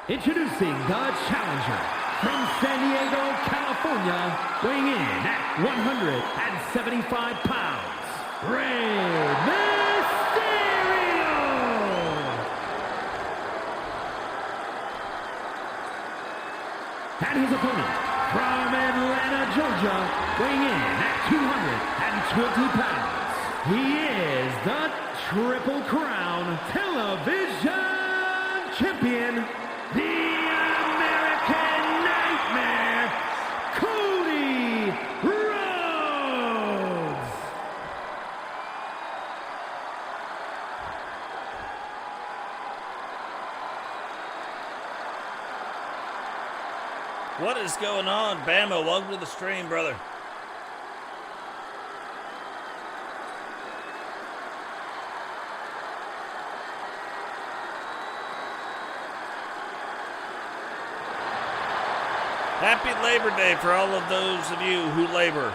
Speaker 2: Introducing the challenger from San Diego, California, weighing in at 175 pounds, Rey Mysterio. Georgia, weighing in at 220 pounds, he is the Triple Crown Television Champion, the American Nightmare, Cody Rhodes.
Speaker 1: What is going on, Bama? Welcome to the stream, brother. Happy Labor Day for all of those of you who labor.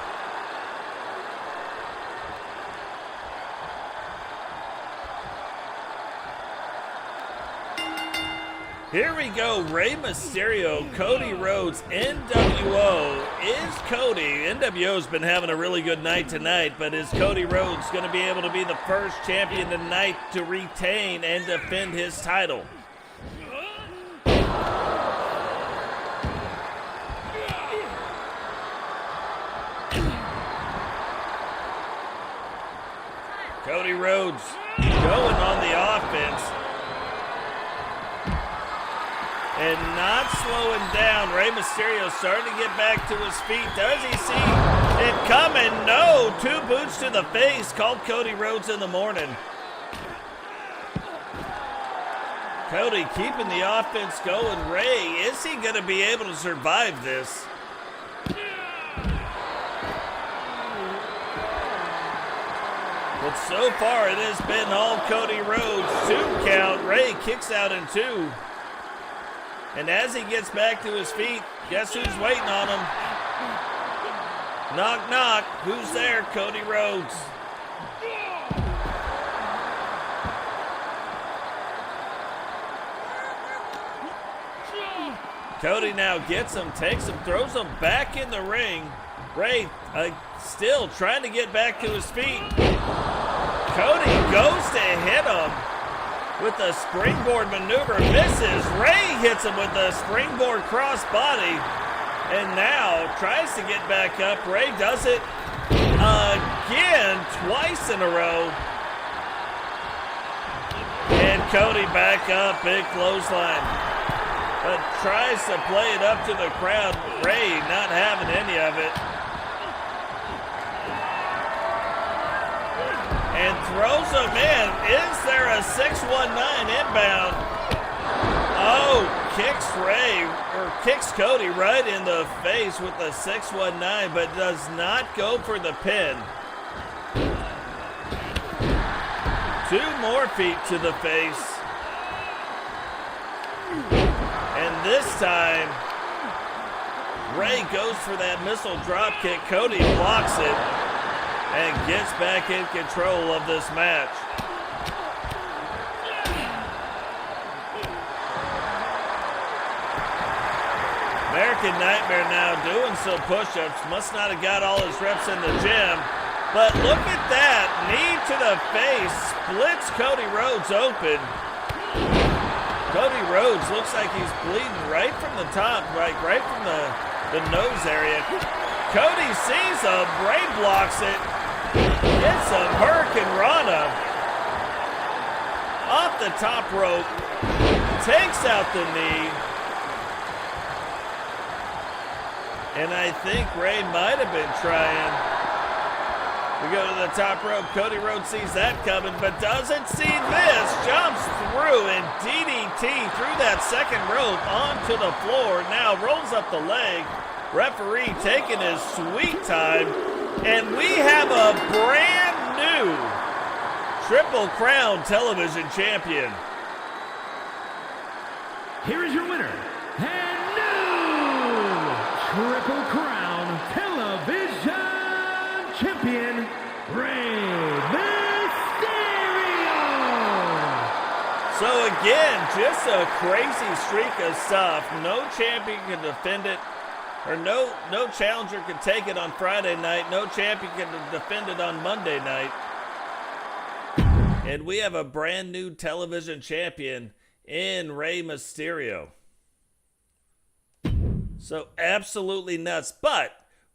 Speaker 1: Here we go, Rey Mysterio, Cody Rhodes, NWO. Is Cody, NWO's been having a really good night tonight, but is Cody Rhodes going to be able to be the first champion tonight to retain and defend his title? Cody Rhodes going on the offense. And not slowing down. Rey Mysterio starting to get back to his feet. Does he see it coming? No. 2 boots to the face. Called Cody Rhodes in the morning. Cody keeping the offense going. Rey, is he going to be able to survive this? But so far it has been all Cody Rhodes. 2 count. Rey kicks out in 2. And as he gets back to his feet, guess who's waiting on him? Knock, knock. Who's there? Cody Rhodes. Cody now gets him, takes him, throws him back in the ring. Rey still trying to get back to his feet. Cody goes to hit him with a springboard maneuver, misses. Rey hits him with the springboard crossbody, and now tries to get back up. Rey does it again, twice in a row. And Cody back up, big clothesline. But tries to play it up to the crowd. Rey not having any of it. And throws him in. Is there a 619 inbound? Oh, kicks Cody right in the face with the 619, but does not go for the pin. 2 more feet to the face. And this time, Rey goes for that missile drop kick. Cody blocks it and gets back in control of this match. American Nightmare now doing some push-ups. Must not have got all his reps in the gym. But look at that. Knee to the face. Splits Cody Rhodes open. Cody Rhodes looks like he's bleeding right from the top, right from the nose area. Cody sees him. Rey blocks it. Gets a Hurricane Rana off the top rope, takes out the knee, and I think Rey might have been trying to go to the top rope. Cody Rhodes sees that coming, but doesn't see this. Jumps through and DDT through that second rope onto the floor. Now rolls up the leg. Referee taking his sweet time. And we have a brand new Triple Crown Television Champion.
Speaker 2: Here is your winner and new Triple Crown Television Champion, Rey Mysterio.
Speaker 1: So again, just a crazy streak of stuff. No champion can defend it. Or no challenger can take it on Friday night. No champion can defend it on Monday night. And we have a brand new television champion in Rey Mysterio. So absolutely nuts. But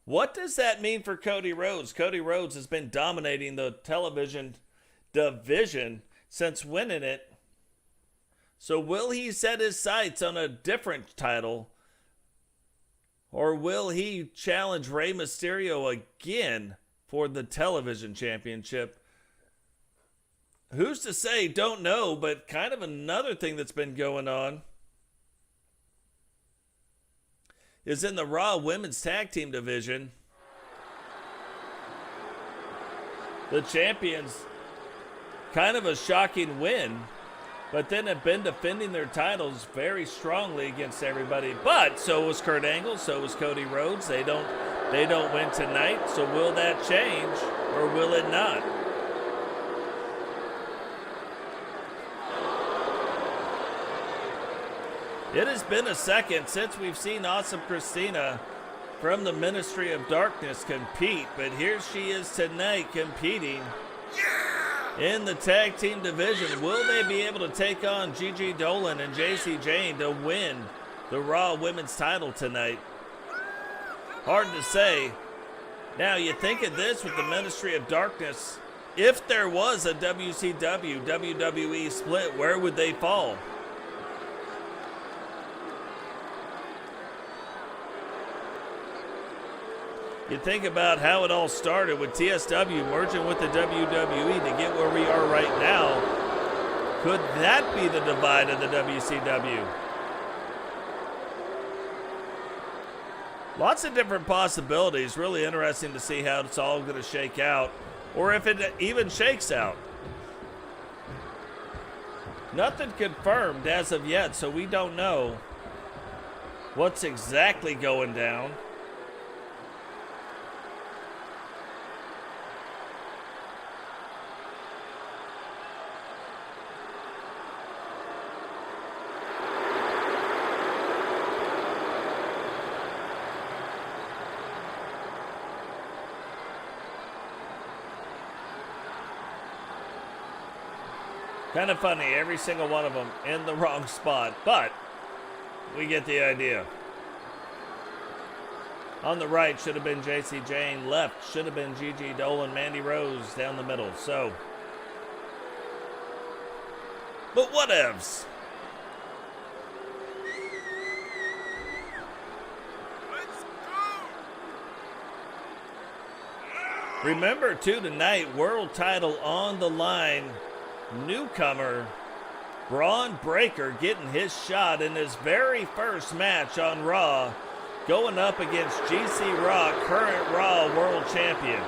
Speaker 1: What does that mean for Cody Rhodes? Cody Rhodes has been dominating the television division since winning it. So will he set his sights on a different title? Or will he challenge Rey Mysterio again for the television championship? Who's to say? Don't know, but kind of another thing that's been going on is in the Raw Women's Tag Team division. The champions, kind of a shocking win, but then have been defending their titles very strongly against everybody. But so was Kurt Angle, so was Cody Rhodes. They don't win tonight, so will that change or will it not? It has been a second since we've seen Awesome Christina from the Ministry of Darkness compete, but here she is tonight competing in the tag team division. Will they be able to take on Gigi Dolan and Jacy Jayne to win the Raw Women's title tonight? Hard to say. Now, you think of this with the Ministry of Darkness. If there was a WCW, WWE split, where would they fall? You think about how it all started with TSW merging with the WWE to get where we are right now. Could that be the divide of the WCW? Lots of different possibilities. Really interesting to see how it's all going to shake out, or if it even shakes out. Nothing confirmed as of yet, so we don't know what's exactly going down. Kind of funny, every single one of them in the wrong spot, but we get the idea. On the right should have been Jacy Jayne, left should have been Gigi Dolan, Mandy Rose down the middle, so. But whatevs. Remember too tonight, world title on the line. Newcomer Braun Breaker getting his shot in his very first match on Raw, going up against GC Rock, current Raw World Champion.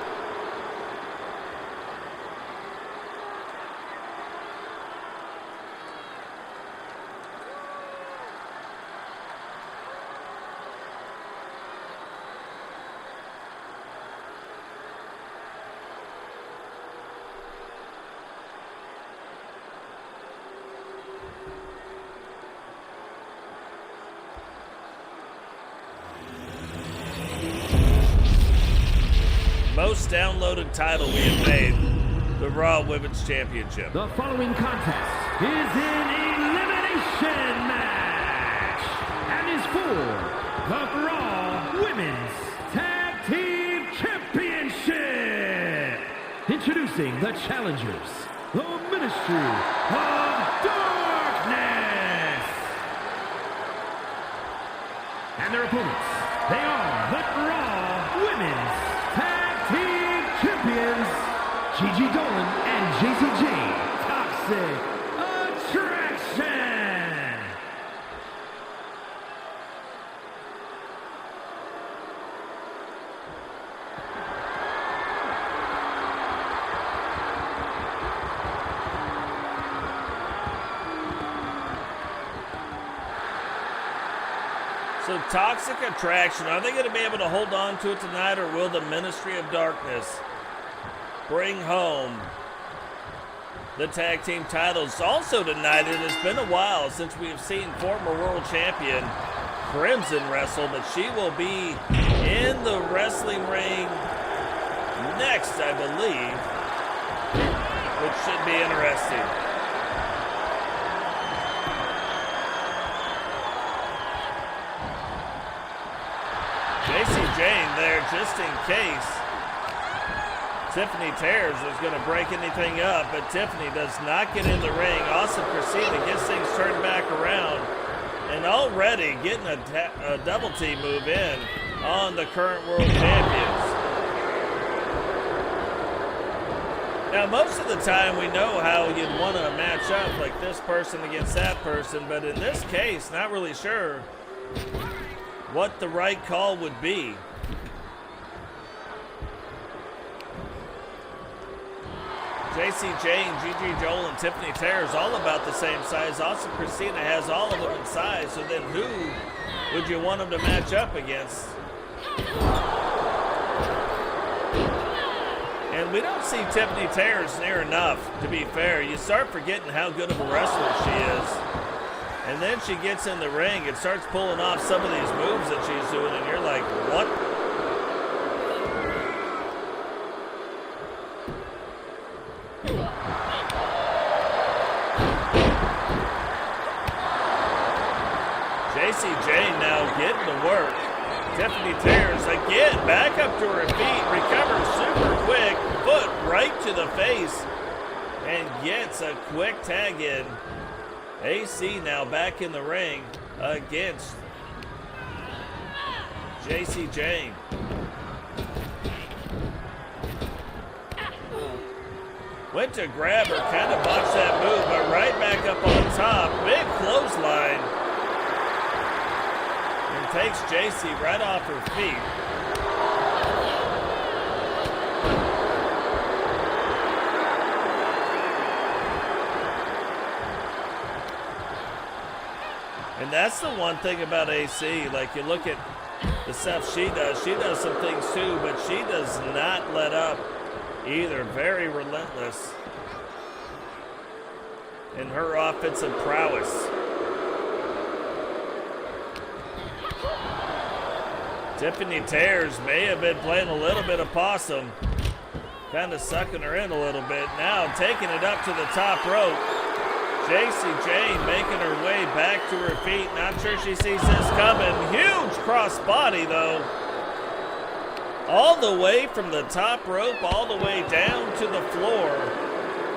Speaker 1: Most downloaded title we have made, the Raw Women's Championship.
Speaker 2: The following contest is an elimination match and is for the Raw Women's Tag Team Championship. Introducing the challengers, the Ministry of Darkness. And their opponents, they are the Raw Women's Champions, Gigi Dolan and Jacy Jayne, Toxic Attraction.
Speaker 1: So Toxic Attraction, are they going to be able to hold on to it tonight, or will the Ministry of Darkness bring home the tag team titles? Also tonight, it has been a while since we have seen former world champion Crimson wrestle, but she will be in the wrestling ring next, I believe, which should be interesting. Jacy Jayne there just in case Tiffany tears is going to break anything up, but Tiffany does not get in the ring. Awesome Christina gets things turned back around, and already getting a double team move in on the current world champions. Now, most of the time we know how you'd want to match up, like this person against that person, but in this case, not really sure what the right call would be. Jacy, Jayne, Gigi, Dolan, Tiffany tears all about the same size. Awesome Christina has all of them in size, so then who would you want them to match up against? And we don't see Tiffany tears near enough, to be fair. You start forgetting how good of a wrestler she is. And then she gets in the ring and starts pulling off some of these moves that she's doing, and you're like, what? Jacy, Jayne now getting to work. Tiffany tears again, back up to her feet, recovers super quick, foot right to the face, and gets a quick tag in. AC now back in the ring against Jacy, Jayne. Went to grab her, kind of botched that move, but right back up on top. Big clothesline. And takes Jacy right off her feet. And that's the one thing about AC. Like, you look at the stuff she does some things too, but she does not let up either. Very relentless in her offensive prowess. Tiffany tears may have been playing a little bit of possum, kind of sucking her in a little bit. Now taking it up to the top rope. Jacy, Jayne making her way back to her feet. Not sure she sees this coming. Huge cross body though. All the way from the top rope, all the way down to the floor.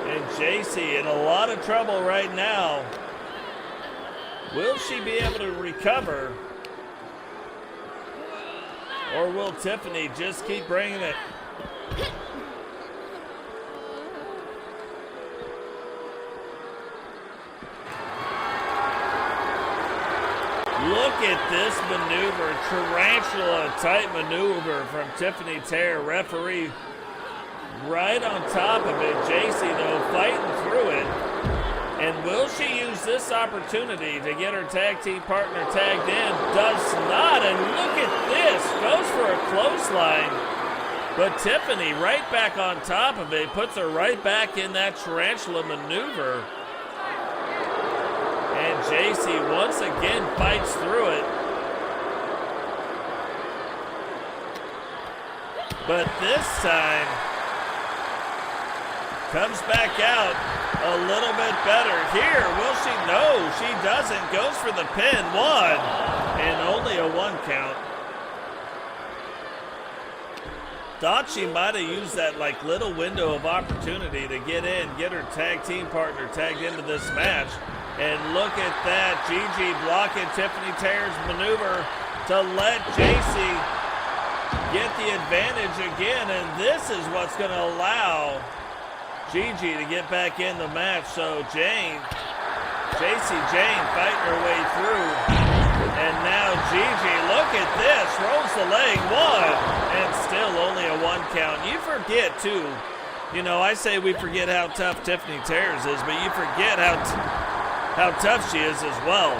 Speaker 1: And Jacy in a lot of trouble right now. Will she be able to recover? Or will Tiffany just keep bringing it? Look at this maneuver, tarantula-type maneuver from Tiffany Tear. Referee right on top of it. Jacy, though, fighting through it. And will she use this opportunity to get her tag team partner tagged in? Does not, and look at this. Goes for a clothesline. But Tiffany right back on top of it, puts her right back in that tarantula maneuver. And Jacy once again fights through it. But this time comes back out a little bit better. Here, will she? No, she doesn't. Goes for the pin. One, and only a 1 count. Thought she might have used that like little window of opportunity to get in, get her tag team partner tagged into this match. And look at that, Gigi blocking Tiffany Tear's maneuver to let Jacy get the advantage again. And this is what's going to allow Gigi to get back in the match. So Jacy, Jayne fighting her way through. And now Gigi, look at this, rolls the leg, one, and still only a 1 count. You forget too, you know, I say we forget how tough Tiffany Tears is, but you forget how tough she is as well.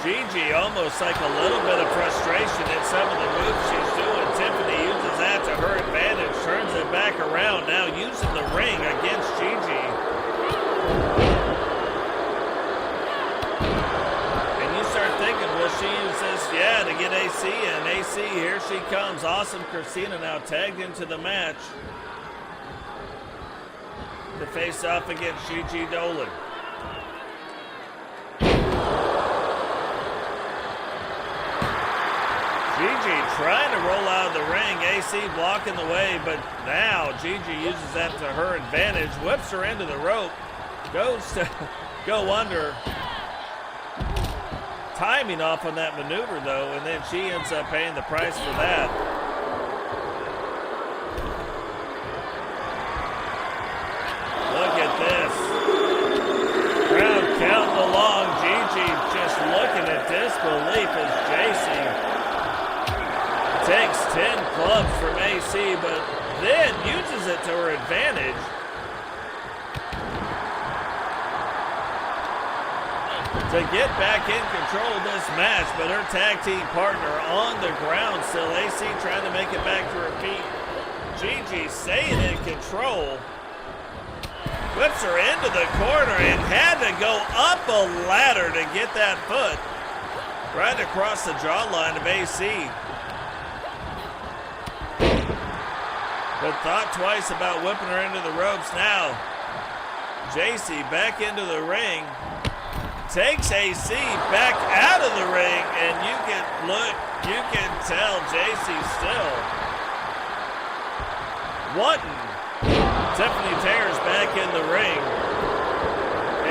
Speaker 1: Gigi almost like a little bit of frustration in some of the moves she's doing. Tiffany uses that to her advantage, turns it back around, now using the ring against Gigi. And you start thinking, will she use this? Yeah, to get AC in. AC, here she comes. Awesome Christina now tagged into the match to face off against Gigi Dolan. Gigi trying to roll out of the ring. AC blocking the way, but now Gigi uses that to her advantage. Whips her into the rope. Goes to go under. Timing off on that maneuver, though, and then she ends up paying the price for that. Look at this. Crowd counting along. Gigi just looking at disbelief as Jacy takes 10 clubs from AC, but then uses it to her advantage. To get back in control of this match, but her tag team partner on the ground still. AC trying to make it back to her feet. Gigi staying in control. Whips her into the corner and had to go up a ladder to get that foot right across the jawline of AC. But thought twice about whipping her into the ropes. Now, Jacy back into the ring. Takes AC back out of the ring, and you can tell Jacy still wanting Tiffany Taylor's back in the ring.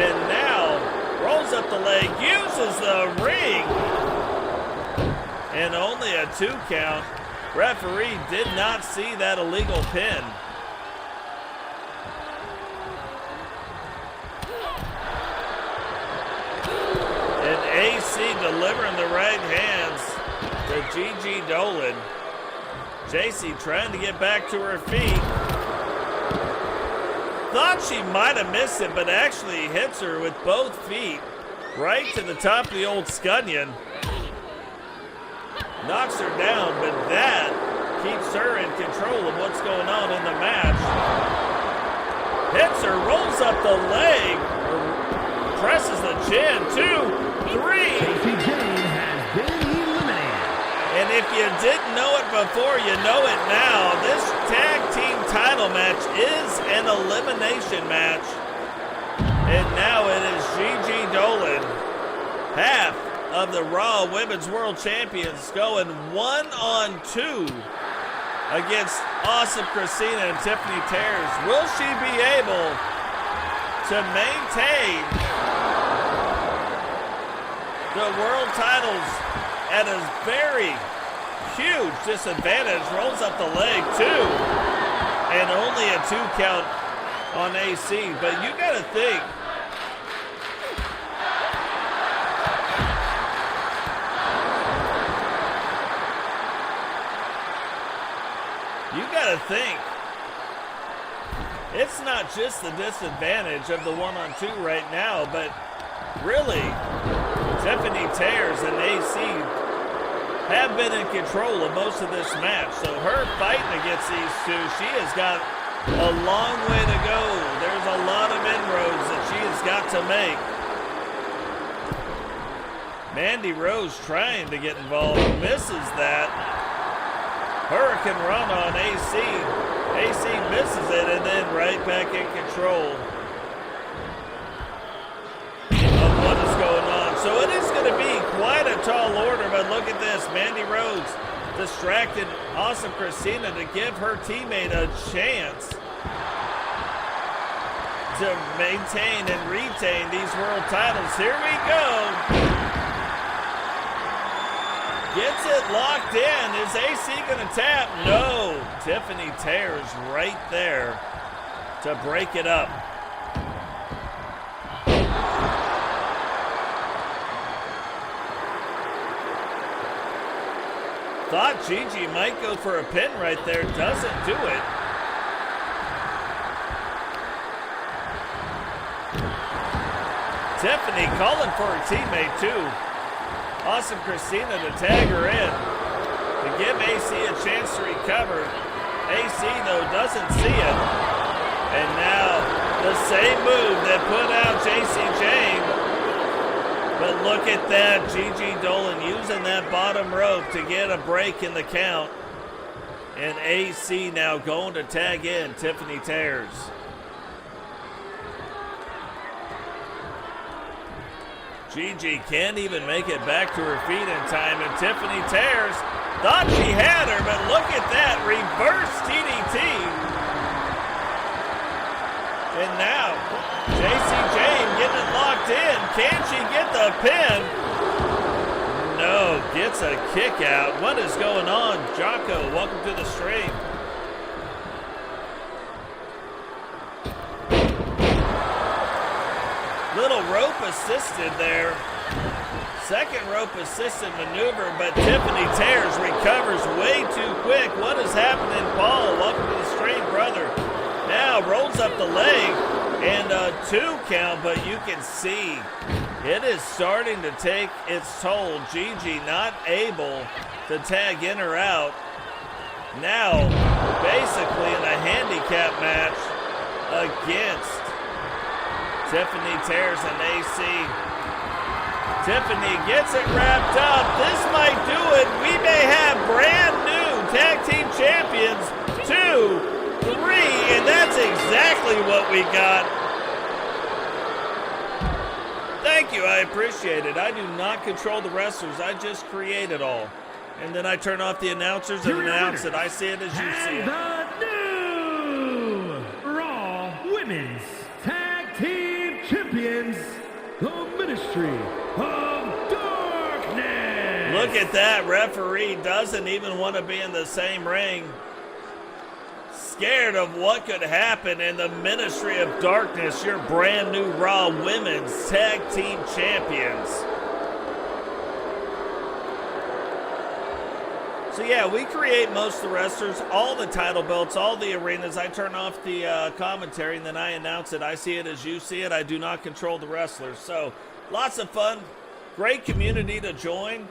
Speaker 1: And now rolls up the leg, uses the ring, and only a 2 count. Referee did not see that illegal pin. AC delivering the right hands to Gigi Dolan. Jacy trying to get back to her feet. Thought she might have missed it, but actually hits her with both feet right to the top of the old scunion. Knocks her down, but that keeps her in control of what's going on in the match. Hits her, rolls up the leg, presses the chin, 2, 3.
Speaker 2: Jayne has been eliminated.
Speaker 1: And if you didn't know it before, you know it now. This tag team title match is an elimination match. And now it is Gigi Dolan, half of the Raw Women's World Champions, going 1-on-2 against Awesome Christina and Tiffany Taylor. Will she be able to maintain the world titles at a very huge disadvantage? Rolls up the leg, 2, and only a 2 count on AC. But you got to think, it's not just the disadvantage of the 1-on-2 right now, but really, Tiffany Taylor and AC have been in control of most of this match. So her fighting against these two, she has got a long way to go. There's a lot of inroads that she has got to make. Mandy Rose trying to get involved, misses that. Hurricane Run on AC. AC misses it, and then right back in control of what is going on. So it is going to be quite a tall order, but look at this. Mandy Rhodes distracted Awesome Christina to give her teammate a chance to maintain and retain these world titles. Here we go. Gets it locked in. Is AC going to tap? No. Tiffany Taylor's right there to break it up. Thought Gigi might go for a pin right there. Doesn't do it. Tiffany calling for her teammate too. Awesome Christina to tag her in to give AC a chance to recover. AC, though, doesn't see it. And now the same move that put out Jayne. But look at that. Gigi Dolan using that bottom rope to get a break in the count. And AC now going to tag in Tiffany Taylor. Gigi can't even make it back to her feet in time, and Tiffany Taylor Thought she had her, but look at that. Reverse TDT. And now, Jayne getting it locked in. Can she get the pin? No, gets a kick out. What is going on? Jocko, welcome to the stream. Little rope assisted there. Second rope assisted maneuver, but Tiffany tears, recovers way too quick. What is happening, Paul? Welcome to the stream, brother. Now rolls up the leg and a 2 count, but you can see it is starting to take its toll. Gigi not able to tag in or out. Now, basically in a handicap match against Tiffany tears an AC. Tiffany gets it wrapped up. This might do it. We may have brand new tag team champions. 2, 3, and that's exactly what we got. Thank you, I appreciate it. I do not control the wrestlers. I just create it all. And then I turn off the announcers and announce it. I see it as you see it.
Speaker 2: The new Raw Women's Tag Team Champions, the Ministry of Darkness.
Speaker 1: Look at that. Referee doesn't even want to be in the same ring. Scared of what could happen in the Ministry of Darkness, your brand new Raw Women's Tag Team Champions. So yeah, we create most of the wrestlers, all the title belts, all the arenas. I turn off the commentary and then I announce it. I see it as you see it. I do not control the wrestlers. So lots of fun, great community to join.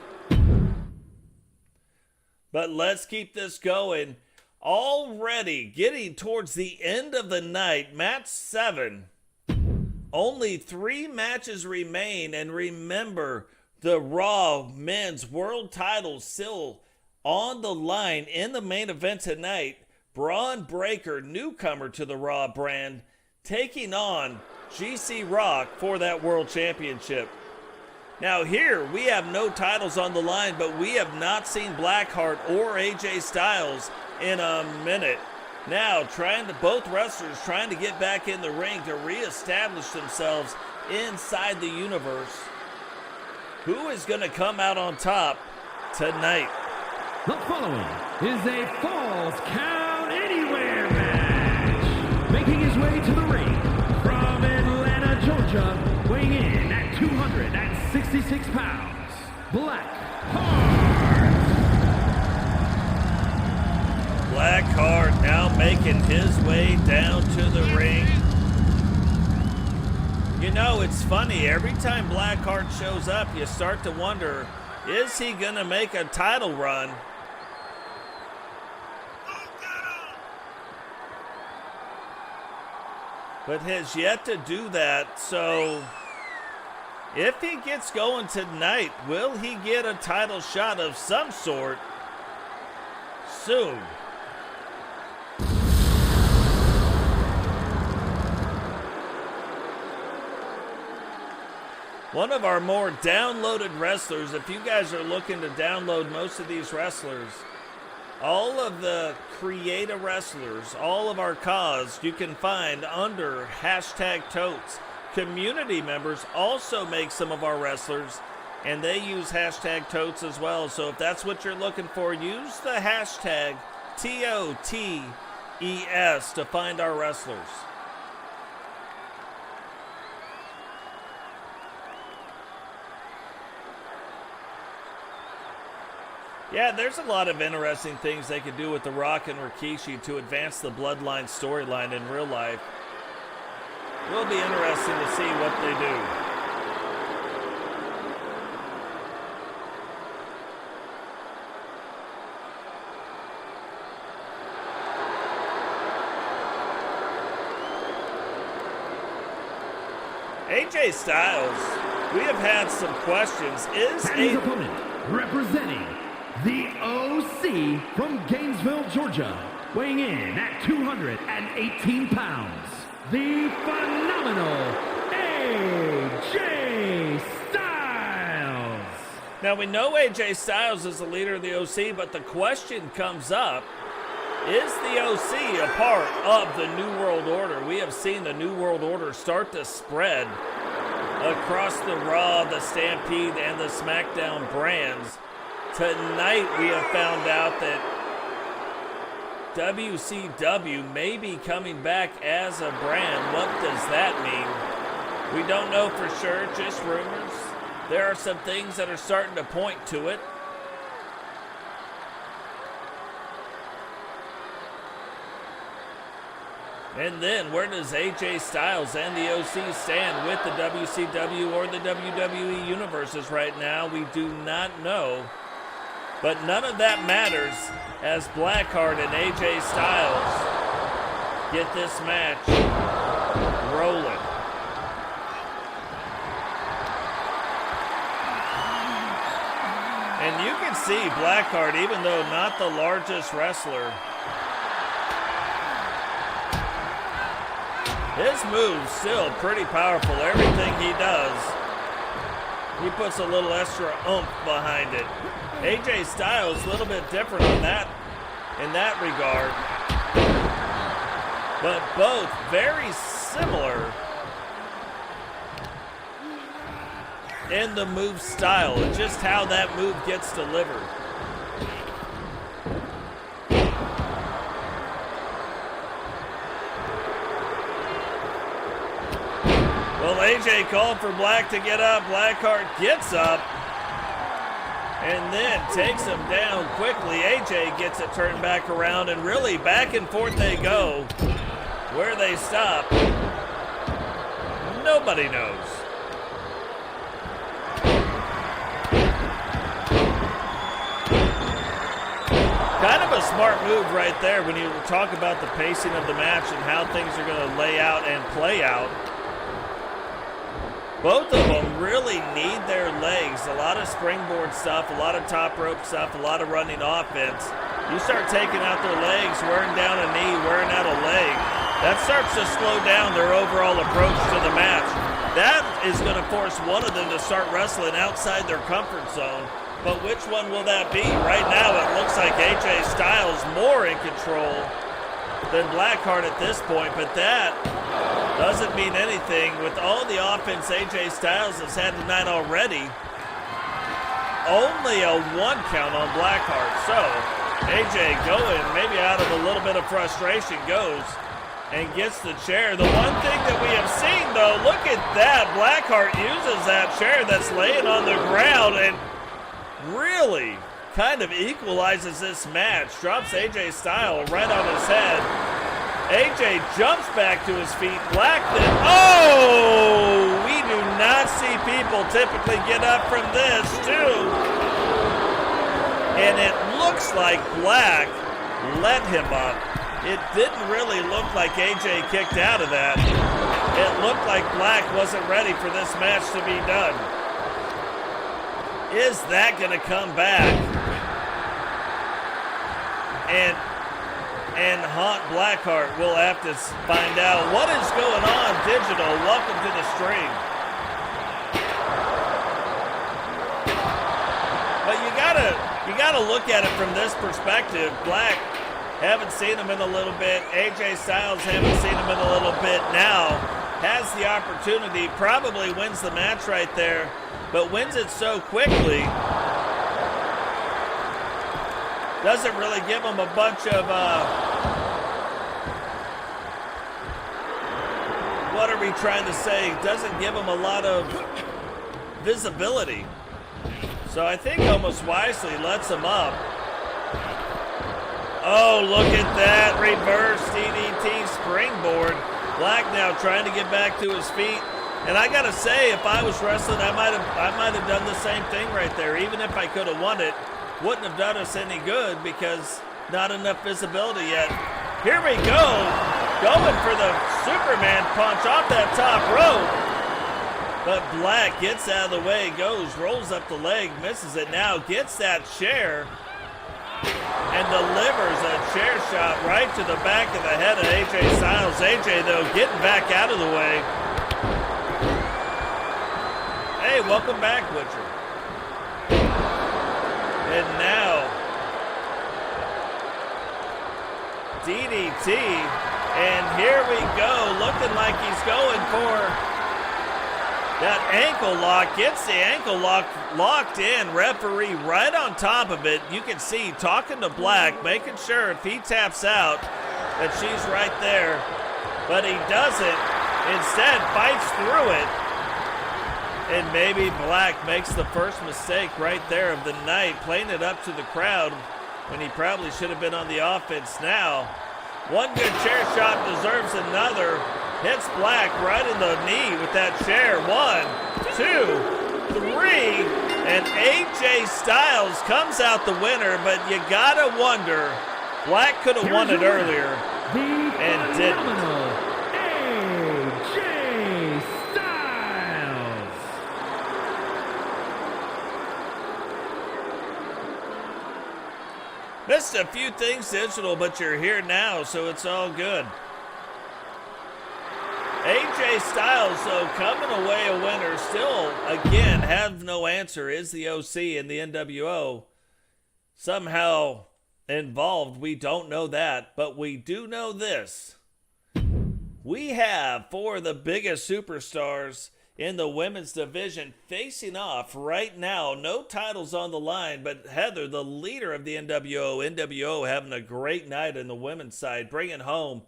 Speaker 1: But let's keep this going. Already getting towards the end of the night, match 7. Only 3 matches remain, and remember, the Raw Men's World Title still on the line in the main event tonight. Braun Breaker, newcomer to the Raw brand, taking on GC Rock for that World Championship. Now here, we have no titles on the line, but we have not seen Blackheart or AJ Styles in a minute. Now, both wrestlers trying to get back in the ring to reestablish themselves inside the universe. Who is going to come out on top tonight?
Speaker 2: The following is a Falls Count Anywhere match. Making his way to the ring from Atlanta, Georgia, weighing in at 266 pounds, Blackheart.
Speaker 1: Blackheart now making his way down to the ring. You know, it's funny, every time Blackheart shows up, you start to wonder, is he going to make a title run? But has yet to do that, so if he gets going tonight, will he get a title shot of some sort soon? One of our more downloaded wrestlers, if you guys are looking to download most of these wrestlers, all of the creator wrestlers, all of our cause, you can find under #totes. Community members also make some of our wrestlers, and they use #totes as well. So if that's what you're looking for, use the hashtag TOTES to find our wrestlers. Yeah, there's a lot of interesting things they could do with The Rock and Rikishi to advance the Bloodline storyline in real life. It will be interesting to see what they do. AJ Styles, we have had some questions.
Speaker 2: His opponent, representing the OC from Gainesville, Georgia, weighing in at 218 pounds, the phenomenal AJ Styles.
Speaker 1: Now, we know AJ Styles is the leader of the OC, but the question comes up, is the OC a part of the New World Order? We have seen the New World Order start to spread across the Raw, the Stampede, and the SmackDown brands. Tonight, we have found out that WCW may be coming back as a brand. What does that mean? We don't know for sure, just rumors. There are some things that are starting to point to it. And then, where does AJ Styles and the OC stand with the WCW or the WWE universes right now? We do not know. But none of that matters as Blackheart and AJ Styles get this match rolling. And you can see Blackheart, even though not the largest wrestler, his move's still pretty powerful. Everything he does, he puts a little extra oomph behind it. AJ Styles, a little bit different on that, in that regard. But both very similar in the move style and just how that move gets delivered. Well, AJ called for Blaq to get up. Blackheart gets up and then takes him down quickly. AJ gets it turned back around, and really back and forth they go. Where they stop, nobody knows. Kind of a smart move right there when you talk about the pacing of the match and how things are going to lay out and play out. Both of them really need their legs. A lot of springboard stuff, a lot of top rope stuff, a lot of running offense. You start taking out their legs, wearing down a knee, wearing out a leg, that starts to slow down their overall approach to the match. That is going to force one of them to start wrestling outside their comfort zone. But which one will that be? Right now it looks like AJ Styles more in control than Blackheart at this point, but that doesn't mean anything. With all the offense AJ Styles has had tonight already, only a 1 count on Blackheart. So AJ going, maybe out of a little bit of frustration, goes and gets the chair. The one thing that we have seen, though, look at that. Blackheart uses that chair that's laying on the ground and really kind of equalizes this match. Drops AJ Styles right on his head. AJ jumps back to his feet. Blaq then, oh! We do not see people typically get up from this, too. And it looks like Blaq let him up. It didn't really look like AJ kicked out of that. It looked like Blaq wasn't ready for this match to be done. Is that going to come back and haunt Blackheart? We'll have to find out. What is going on, Digital? Welcome to the stream. But you gotta look at it from this perspective. Blaq, haven't seen him in a little bit. AJ Styles, haven't seen him in a little bit. Now has the opportunity, probably wins the match right there, but wins it so quickly, doesn't really give him a bunch of, what are we trying to say? Doesn't give him a lot of visibility. So I think almost wisely lets him up. Oh, look at that. Reverse DDT springboard. Blaq now trying to get back to his feet. And I gotta say, if I was wrestling, I might have done the same thing right there. Even if I could have won it, wouldn't have done us any good because not enough visibility yet. Here we go. Going for the Superman punch off that top rope. But Blaq gets out of the way, goes, rolls up the leg, misses it now, gets that chair, and delivers a chair shot right to the back of the head of AJ Styles. AJ, though, getting back out of the way. Hey, welcome back, Butcher. And now, DDT. And here we go, looking like he's going for that ankle lock. Gets the ankle lock locked in. Referee right on top of it. You can see talking to Blaq, making sure if he taps out that she's right there. But he doesn't. Instead, fights through it. And maybe Blaq makes the first mistake right there of the night, playing it up to the crowd when he probably should have been on the offense now. One good chair shot deserves another. Hits Blaq right in the knee with that chair. 1, 2, 3. And AJ Styles comes out the winner, but you gotta wonder, Blaq could have won it earlier and didn't.
Speaker 2: AJ Styles.
Speaker 1: Missed a few things digital, but you're here now, so it's all good. AJ Styles, though, coming away a winner, still, again, have no answer. Is the OC and the NWO somehow involved? We don't know that, but we do know this. We have four of the biggest superstars in the women's division facing off right now. No titles on the line, but Heather, the leader of the NWO having a great night in the women's side, bringing home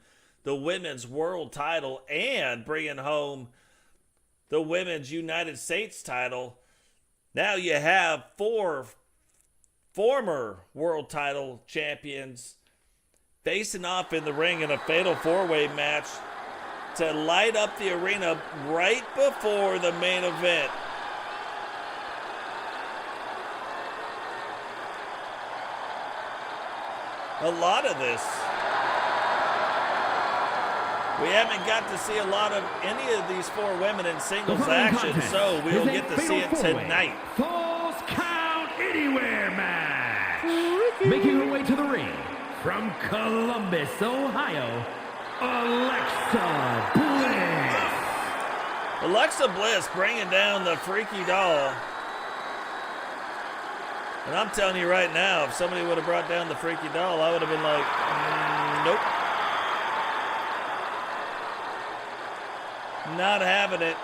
Speaker 1: the women's world title and bringing home the women's United States title. Now you have four former world title champions facing off in the ring in a fatal four-way match to light up the arena right before the main event. A lot of this, we haven't got to see a lot of any of these four women in singles action, so we'll get to see it tonight.
Speaker 2: Falls Count Anywhere match. Making her way to the ring from Columbus, Ohio, Alexa Bliss.
Speaker 1: Alexa Bliss bringing down the freaky doll. And I'm telling you right now, if somebody would have brought down the freaky doll, I would have been like, nope. Not having it.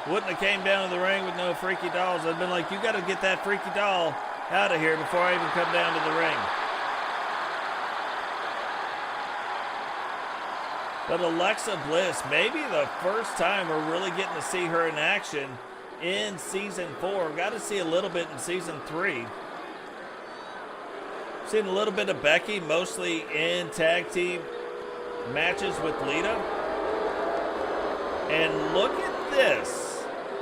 Speaker 1: Wouldn't have came down to the ring with no freaky dolls. I'd been like, you got to get that freaky doll out of here before I even come down to the ring. But Alexa Bliss, maybe the first time we're really getting to see her in action in Season 4. Got to see a little bit in Season 3. Seen a little bit of Becky, mostly in tag team matches with Lita. And look at this.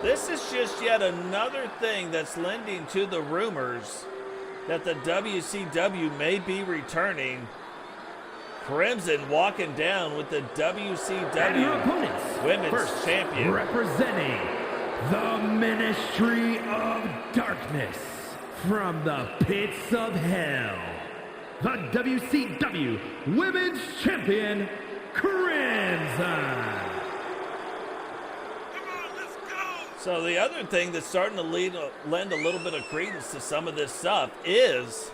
Speaker 1: This is just yet another thing that's lending to the rumors that the WCW may be returning. Crimson walking down with the WCW Women's Champion.
Speaker 2: Representing the Ministry of Darkness from the pits of hell, the WCW Women's Champion, Crimson.
Speaker 1: So the other thing that's starting to lend a little bit of credence to some of this stuff is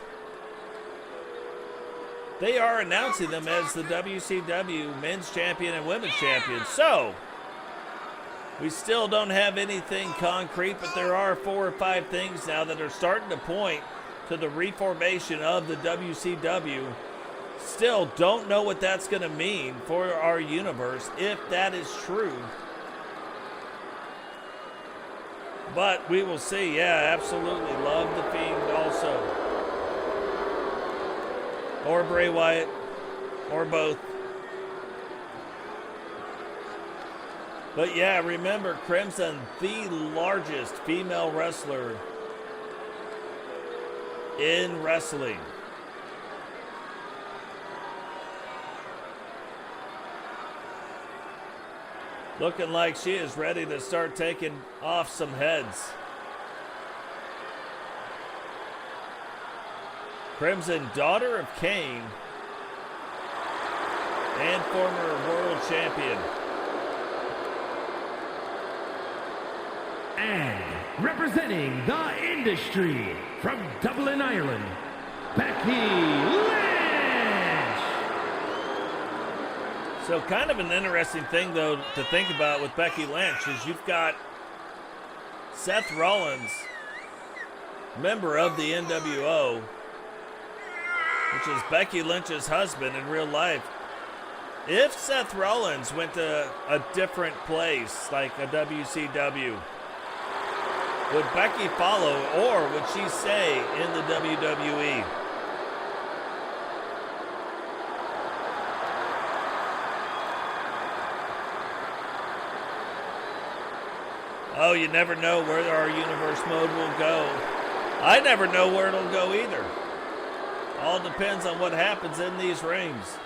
Speaker 1: they are announcing them as the WCW Men's Champion and Women's Champion. So we still don't have anything concrete, but there are 4 or 5 things now that are starting to point to the reformation of the WCW. Still don't know what that's going to mean for our universe, if that is true. But we will see. Yeah, absolutely. Love The Fiend also. Or Bray Wyatt. Or both. But yeah, remember, Crimson, the largest female wrestler in wrestling. Looking like she is ready to start taking off some heads. Crimson, daughter of Kane and former world champion.
Speaker 2: And representing the industry from Dublin, Ireland, Becky Lynch.
Speaker 1: So kind of an interesting thing, though, to think about with Becky Lynch is you've got Seth Rollins, member of the NWO, which is Becky Lynch's husband in real life. If Seth Rollins went to a different place, like a WCW, would Becky follow, or would she stay in the WWE? Oh, you never know where our universe mode will go. I never know where it'll go either. All depends on what happens in these rings.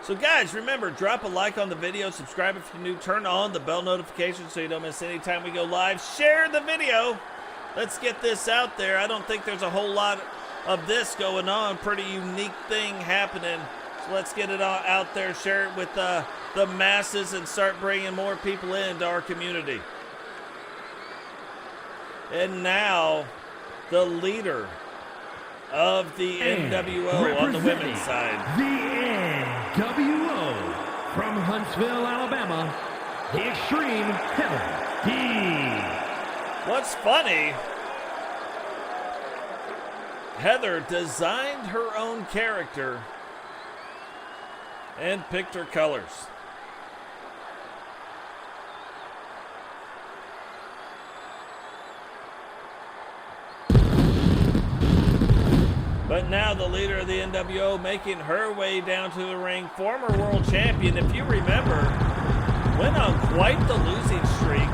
Speaker 1: So guys, remember, drop a like on the video, subscribe if you're new, turn on the bell notification so you don't miss any time we go live. Share the video. Let's get this out there. I don't think there's a whole lot of this going on. Pretty unique thing happening. So let's get it all out there. Share it with the masses and start bringing more people into our community. And now, the leader of the NWO on the women's side.
Speaker 2: The NWO from Huntsville, Alabama, the Extreme Heather D.
Speaker 1: What's funny, Heather designed her own character and picked her colors. But now the leader of the NWO making her way down to the ring, former world champion, if you remember, went on quite the losing streak,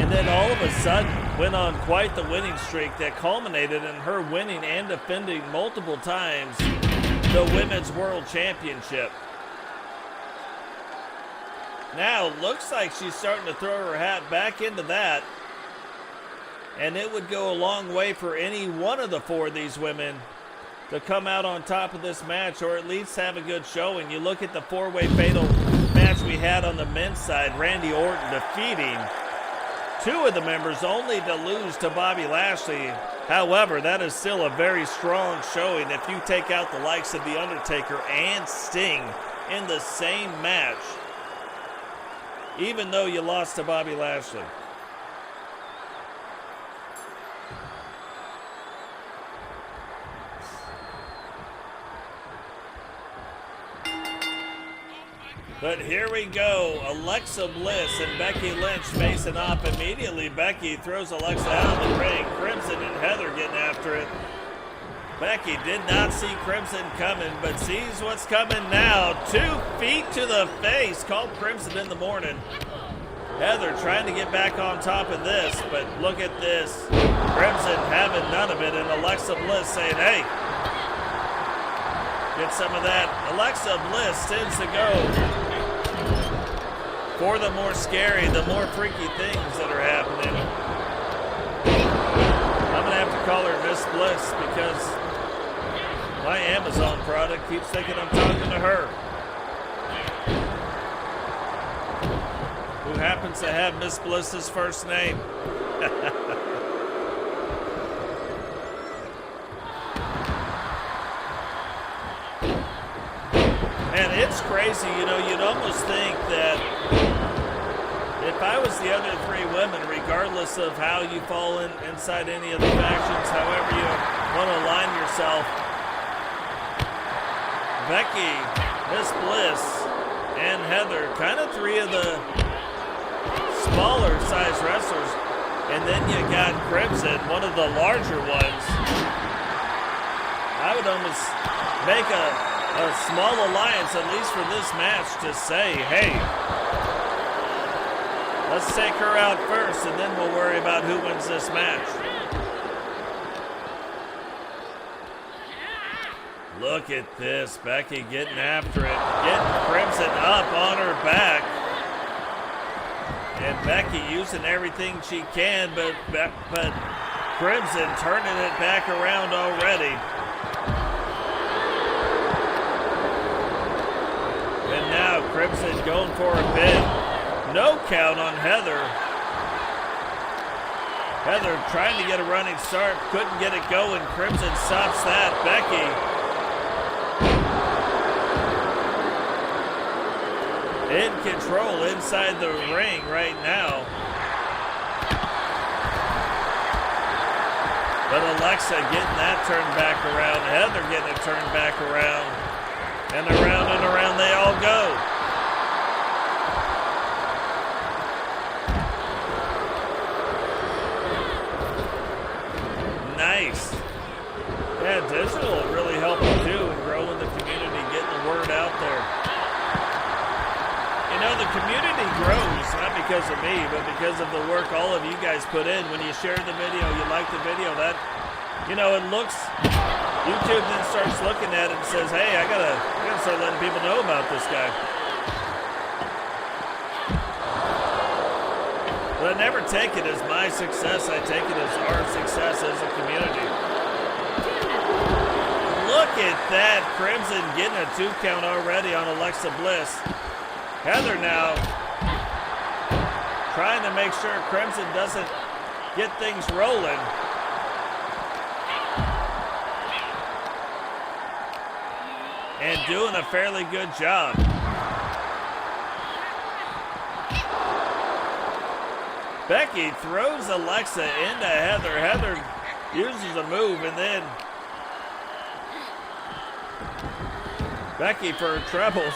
Speaker 1: and then all of a sudden went on quite the winning streak that culminated in her winning and defending multiple times the Women's World Championship. Now, looks like she's starting to throw her hat back into that, and it would go a long way for any one of the four of these women to come out on top of this match, or at least have a good showing. You look at the four-way fatal match we had on the men's side, Randy Orton defeating two of the members only to lose to Bobby Lashley. However, that is still a very strong showing if you take out the likes of The Undertaker and Sting in the same match, even though you lost to Bobby Lashley. But here we go, Alexa Bliss and Becky Lynch facing off immediately. Becky throws Alexa out of the ring. Crimson and Heather getting after it. Becky did not see Crimson coming, but sees what's coming now. 2 feet to the face, called Crimson in the morning. Heather trying to get back on top of this, but look at this. Crimson having none of it, and Alexa Bliss saying, hey, get some of that. Alexa Bliss tends to go for the more scary, the more freaky things that are happening. I'm going to have to call her Miss Bliss because my Amazon product keeps thinking I'm talking to her, who happens to have Miss Bliss's first name. And it's crazy, you know, you'd almost think that if I was the other three women, regardless of how you fall inside any of the factions, however you want to align yourself, Becky, Miss Bliss, and Heather, kind of three of the smaller size wrestlers, and then you got Crimson, one of the larger ones. I would almost make a small alliance, at least for this match, to say, hey, let's take her out first, and then we'll worry about who wins this match. Look at this, Becky getting after it, getting Crimson up on her back. And Becky using everything she can, but Crimson turning it back around already. And now Crimson going for a pin. No count on Heather. Heather trying to get a running start, couldn't get it going. Crimson stops that. Becky. In control inside the ring right now. But Alexa getting that turned back around. Heather getting it turned back around. And around they all go. Nice. Yeah, digital really helping too in growing the community, getting the word out there. You know, the community grows, not because of me, but because of the work all of you guys put in. When you share the video, you like the video, that, you know, it looks, YouTube then starts looking at it and says, hey, I gotta start letting people know about this guy. But I never take it as my success, I take it as our success as a community. Look at that, Crimson getting a 2 count already on Alexa Bliss. Heather now trying to make sure Crimson doesn't get things rolling. And doing a fairly good job. Becky throws Alexa into Heather. Heather uses a move and then Becky for her troubles.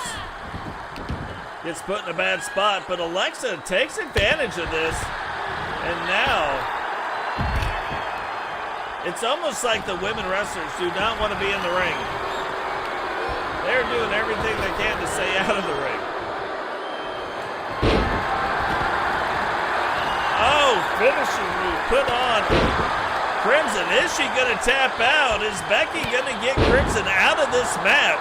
Speaker 1: Gets put in a bad spot, but Alexa takes advantage of this. And now, it's almost like the women wrestlers do not want to be in the ring. They're doing everything they can to stay out of the ring. Oh, finishing move put on Crimson. Is she going to tap out? Is Becky going to get Crimson out of this match?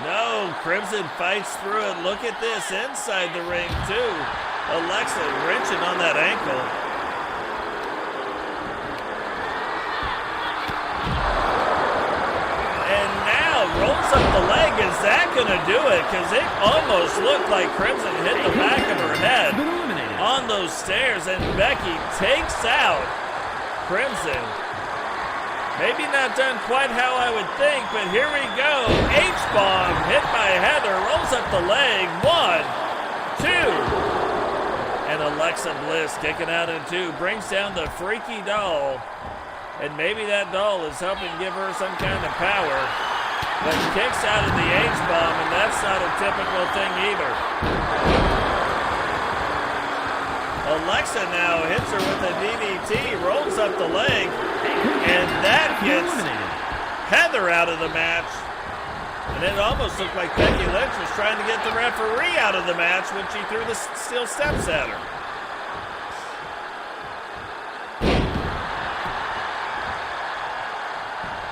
Speaker 1: No, Crimson fights through it. Look at this, inside the ring too. Alexa wrenching on that ankle. And now rolls up the leg. Is that gonna do it? Because it almost looked like Crimson hit the back of her head on those stairs, and Becky takes out Crimson. Maybe not done quite how I would think, but here we go. H-bomb hit by Heather, rolls up the leg. 1, 2. And Alexa Bliss kicking out in 2, brings down the freaky doll. And maybe that doll is helping give her some kind of power. But kicks out of the H-bomb, and that's not a typical thing either. Alexa now hits her with a DDT, rolls up the leg, and that gets Heather out of the match. And it almost looked like Becky Lynch was trying to get the referee out of the match when she threw the steel steps at her.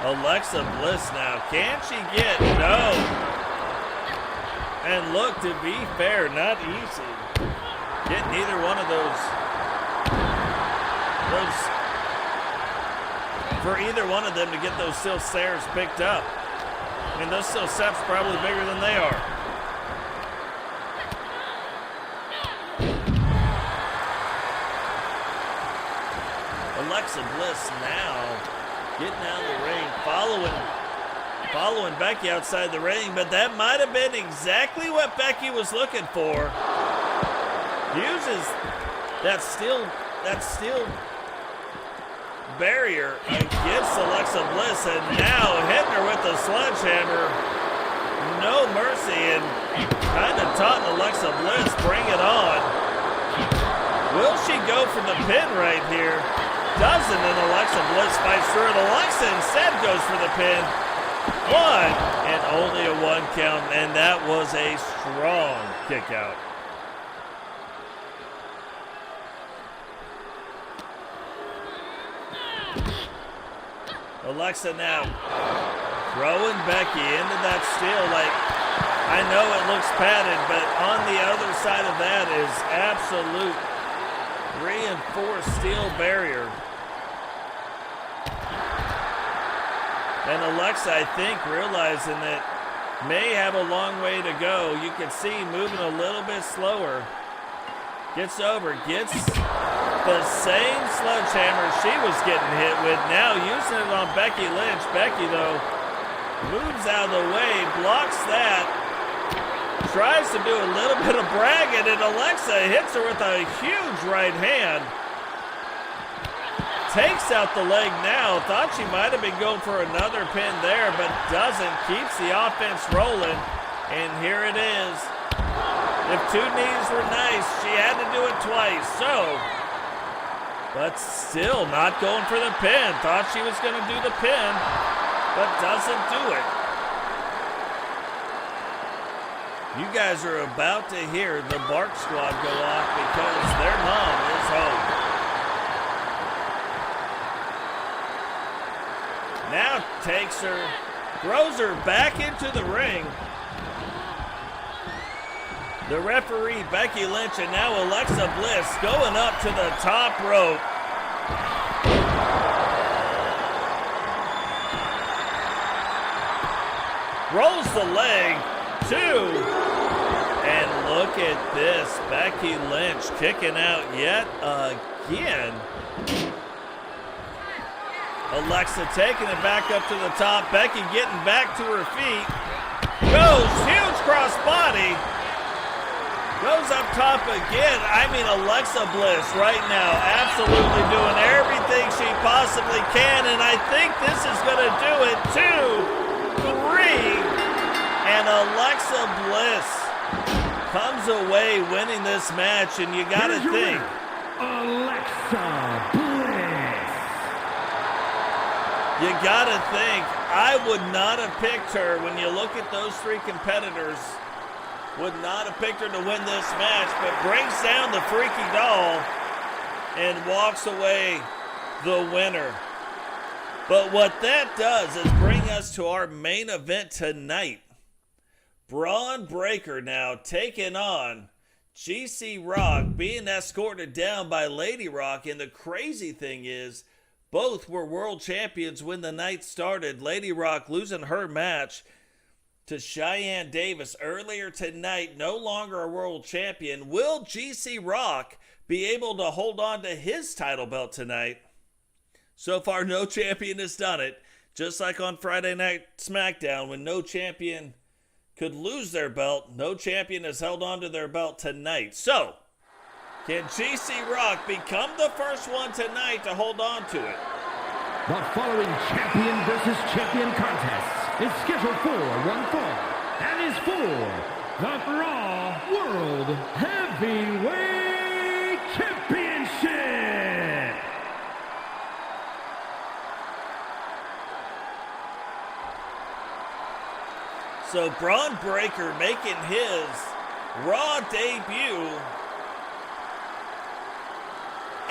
Speaker 1: Alexa Bliss now, can she get? No. And look, to be fair, not easy. Getting either one of those for either one of them to get those steel stairs picked up. I mean, those steel steps probably bigger than they are. Alexa Bliss now getting out of the ring, following Becky outside the ring, but that might have been exactly what Becky was looking for. Uses that steel barrier against Alexa Bliss, and now hitting her with the sledgehammer. No mercy, and kind of taunting Alexa Bliss. Bring it on. Will she go for the pin right here? Doesn't, and Alexa Bliss fights through it. Alexa instead goes for the pin. 1, and only a 1 count, and that was a strong kick out. Alexa now throwing Becky into that steel. Like, I know it looks padded, but on the other side of that is absolute reinforced steel barrier. And Alexa, I think, realizing that may have a long way to go. You can see moving a little bit slower. Gets over, gets the same sledgehammer she was getting hit with, now using it on Becky Lynch. Becky, though, moves out of the way, blocks that, tries to do a little bit of bragging, and Alexa hits her with a huge right hand. Takes out the leg now. Thought she might have been going for another pin there, but doesn't. Keeps the offense rolling, and here it is. If two knees were nice, she had to do it twice, but still not going for the pin. Thought she was going to do the pin, but doesn't do it. You guys are about to hear the Bark Squad go off because their mom is home. Now takes her, throws her back into the ring. The referee, Becky Lynch, and now Alexa Bliss going up to the top rope. Rolls the leg, 2. And look at this, Becky Lynch kicking out yet again. Alexa taking it back up to the top. Becky getting back to her feet. Goes, huge cross body. Goes up top again. I mean, Alexa Bliss right now absolutely doing everything she possibly can, and I think this is going to do it. 2, 3, and Alexa Bliss comes away winning this match, and you got to think.
Speaker 2: Alexa Bliss.
Speaker 1: You got to think, I would not have picked her when you look at those 3 competitors. Would not have picked her to win this match, but brings down the freaky doll and walks away the winner. But what that does is bring us to our main event tonight. Braun Breaker now taking on GC Rock, being escorted down by Lady Rock. And the crazy thing is, both were world champions when the night started. Lady Rock losing her match to Shyanne Davis earlier tonight, no longer a world champion. Will GC Rock be able to hold on to his title belt tonight? So far, no champion has done it. Just like on Friday Night SmackDown, when no champion could lose their belt, no champion has held on to their belt tonight. So, can GC Rock become the first one tonight to hold on to it?
Speaker 2: The following champion versus champion contest is scheduled for one fall and is for the Raw World Heavyweight Championship.
Speaker 1: So Braun Breaker making his Raw debut.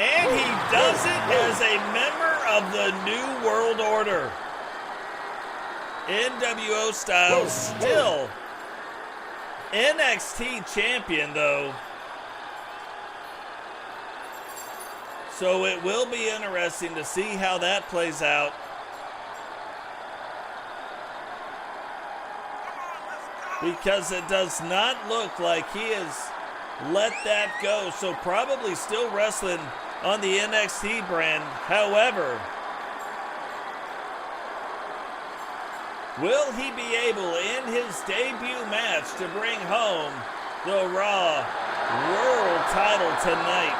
Speaker 1: And he does it as a member of the New World Order. NWO style, still NXT champion though. So it will be interesting to see how that plays out. Because it does not look like he has let that go. So probably still wrestling on the NXT brand. However, will he be able in his debut match to bring home the Raw World title tonight?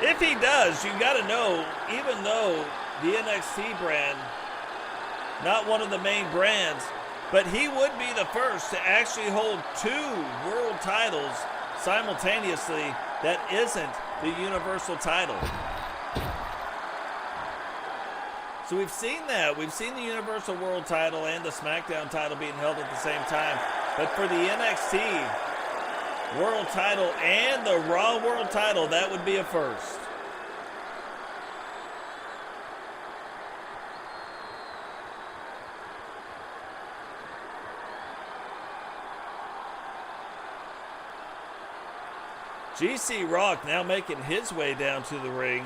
Speaker 1: If he does, you got to know, even though the NXT brand, not one of the main brands, but he would be the first to actually hold 2 world titles simultaneously that isn't the Universal title. So we've seen that. We've seen the Universal World title and the SmackDown title being held at the same time. But for the NXT World title and the Raw World title, that would be a first. GC Rock now making his way down to the ring.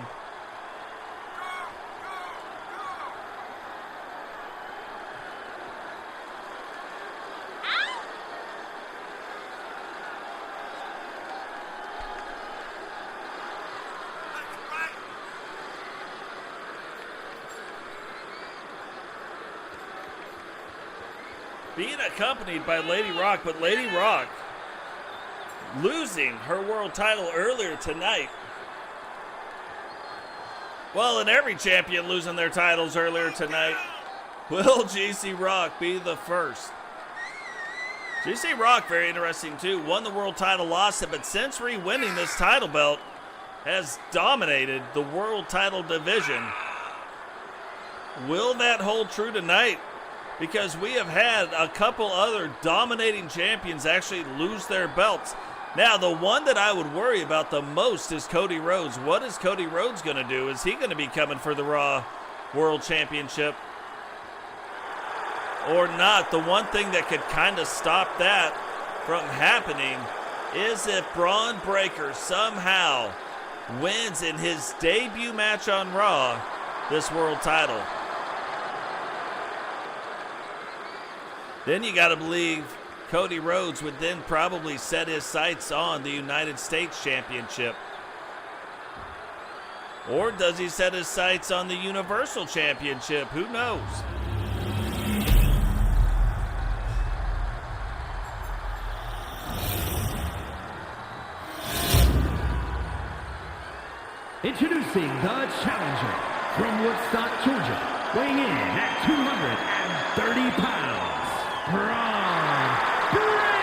Speaker 1: being accompanied by Lady Rock, but Lady Rock losing her world title earlier tonight. Well, and every champion losing their titles earlier tonight. Will GC Rock be the first? GC Rock, very interesting too, won the world title, lost it, but since re-winning this title belt, has dominated the world title division. Will that hold true tonight? Because we have had a couple other dominating champions actually lose their belts. Now, the one that I would worry about the most is Cody Rhodes. What is Cody Rhodes going to do? Is he going to be coming for the Raw World Championship or not? The one thing that could kind of stop that from happening is if Braun Breaker somehow wins in his debut match on Raw this world title. Then you got to believe Cody Rhodes would then probably set his sights on the United States Championship. Or does he set his sights on the Universal Championship? Who knows?
Speaker 2: Introducing the challenger from Woodstock, Georgia, weighing in at 230 pounds, Braun Breaker!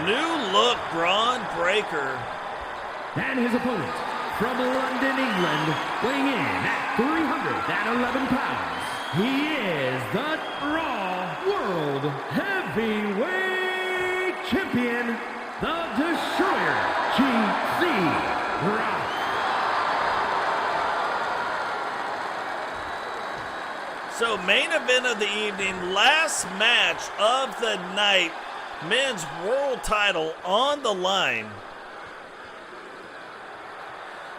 Speaker 1: New look Braun Breaker.
Speaker 2: And his opponent from London, England, weighing in at 311 pounds, he is the Raw World Heavyweight Champion, the Destroyer, GC Rock.
Speaker 1: So main event of the evening, last match of the night, men's world title on the line.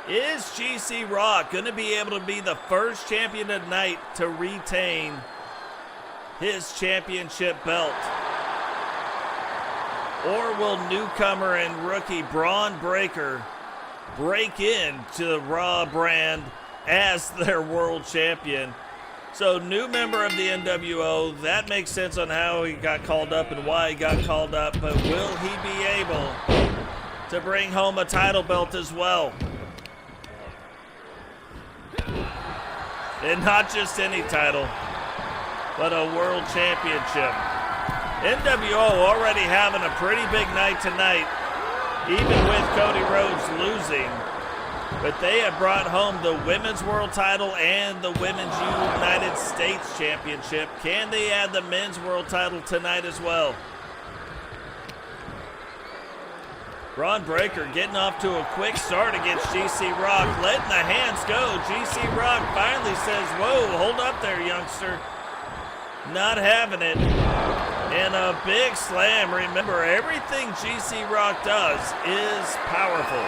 Speaker 1: Is GC Rock going to be able to be the first champion tonight to retain his championship belt? Or will newcomer and rookie Braun Breaker break into the Raw brand as their world champion? So new member of the NWO, that makes sense on how he got called up and why he got called up, but will he be able to bring home a title belt as well? And not just any title, but a world championship. NWO already having a pretty big night tonight, even with Cody Rhodes losing. But they have brought home the Women's World title and the Women's United States Championship. Can they add the Men's World title tonight as well? Braun Breaker getting off to a quick start against GC Rock, letting the hands go. GC Rock finally says, whoa, hold up there, youngster. Not having it. And a big slam. Remember, everything GC Rock does is powerful.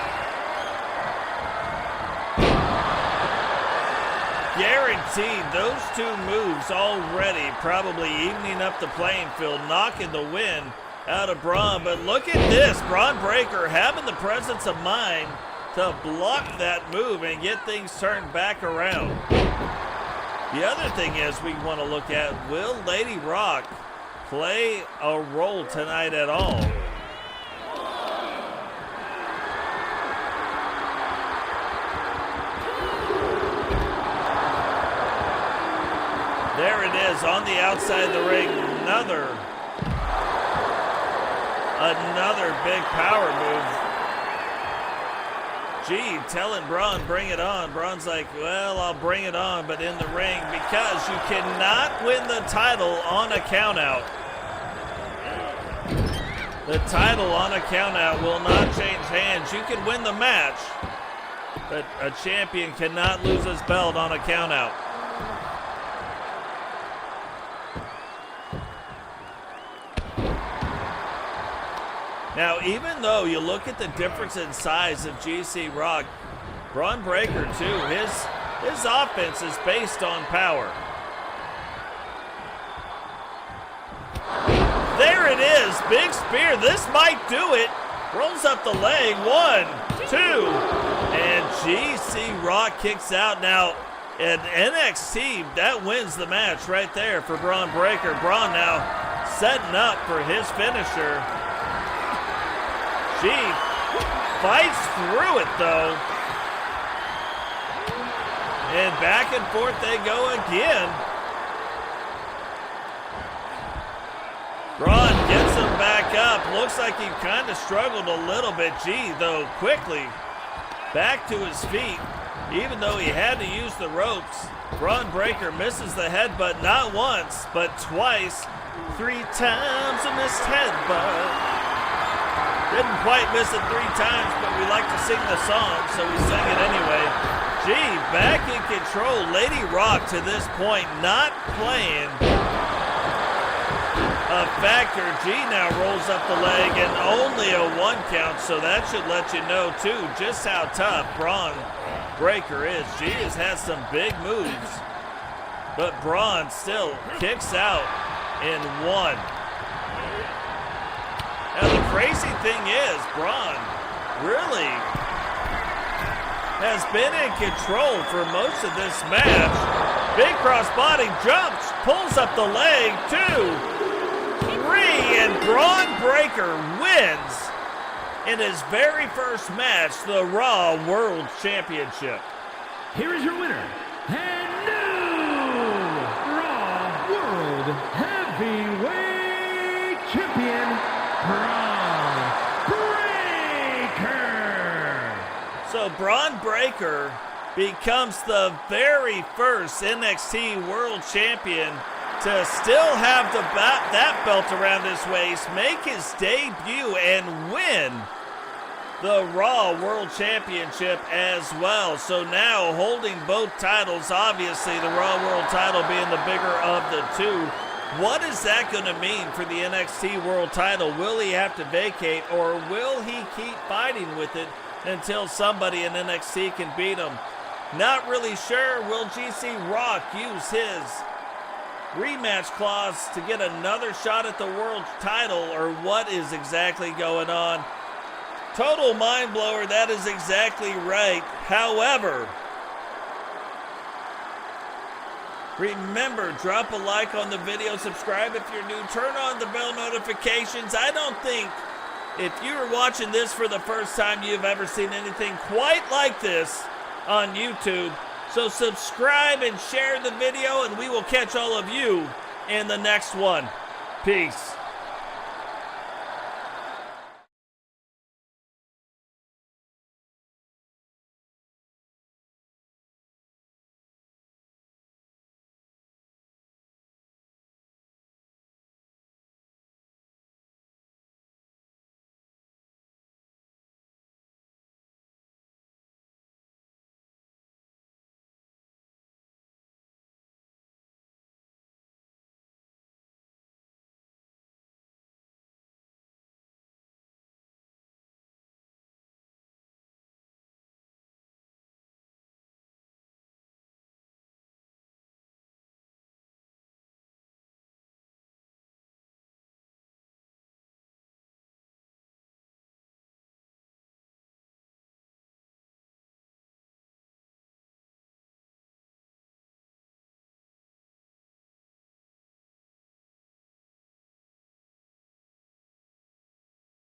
Speaker 1: Guaranteed, those two moves already probably evening up the playing field, knocking the wind out of Braun. But look at this, Braun Breaker having the presence of mind to block that move and get things turned back around. The other thing is we want to look at, will Lady Rock play a role tonight at all? There it is on the outside of the ring. Another big power move. Gee, telling Braun, bring it on. Braun's like, well, I'll bring it on, but in the ring, because you cannot win the title on a countout. The title on a countout will not change hands. You can win the match, but a champion cannot lose his belt on a countout. Now, even though you look at the difference in size of GC Rock, Braun Breaker too, his offense is based on power. There it is, big spear, this might do it. Rolls up the leg, 1, 2, and GC Rock kicks out. Now, And NXT, that wins the match right there for Braun Breaker. Braun now setting up for his finisher. She fights through it though. And back and forth they go again. Braun gets him back up. Looks like he kind of struggled a little bit. G, though, quickly back to his feet. Even though he had to use the ropes, Braun Breaker misses the headbutt not once, but twice. 3 times a missed headbutt. Didn't quite miss it 3 times, but we like to sing the song, so we sing it anyway. G, back in control. Lady Rock to this point not playing a factor. G now rolls up the leg and only a 1 count, so that should let you know too just how tough Braun Breaker is. G has had some big moves, but Braun still kicks out in 1. Now the crazy thing is Braun really has been in control for most of this match. Big crossbody jumps, pulls up the leg, 2, 3, and Braun Breaker wins in his very first match, the Raw World Championship.
Speaker 2: Here is your winner, and new Raw World Heavyweight Champion, Braun Breaker.
Speaker 1: So Braun Breaker becomes the very first NXT World Champion to still have that belt around his waist, make his debut, and win the Raw World Championship as well. So now holding both titles, obviously the Raw World title being the bigger of the 2. What is that going to mean for the NXT World title? Will he have to vacate, or will he keep fighting with it until somebody in NXT can beat him? Not really sure. Will GC Rock use his rematch clause to get another shot at the world title, or what is exactly going on? Total mind blower, that is exactly right. However, remember, drop a like on the video, subscribe if you're new, turn on the bell notifications. I don't think if you are watching this for the first time you've ever seen anything quite like this on YouTube. So subscribe and share the video, and we will catch all of you in the next one. Peace.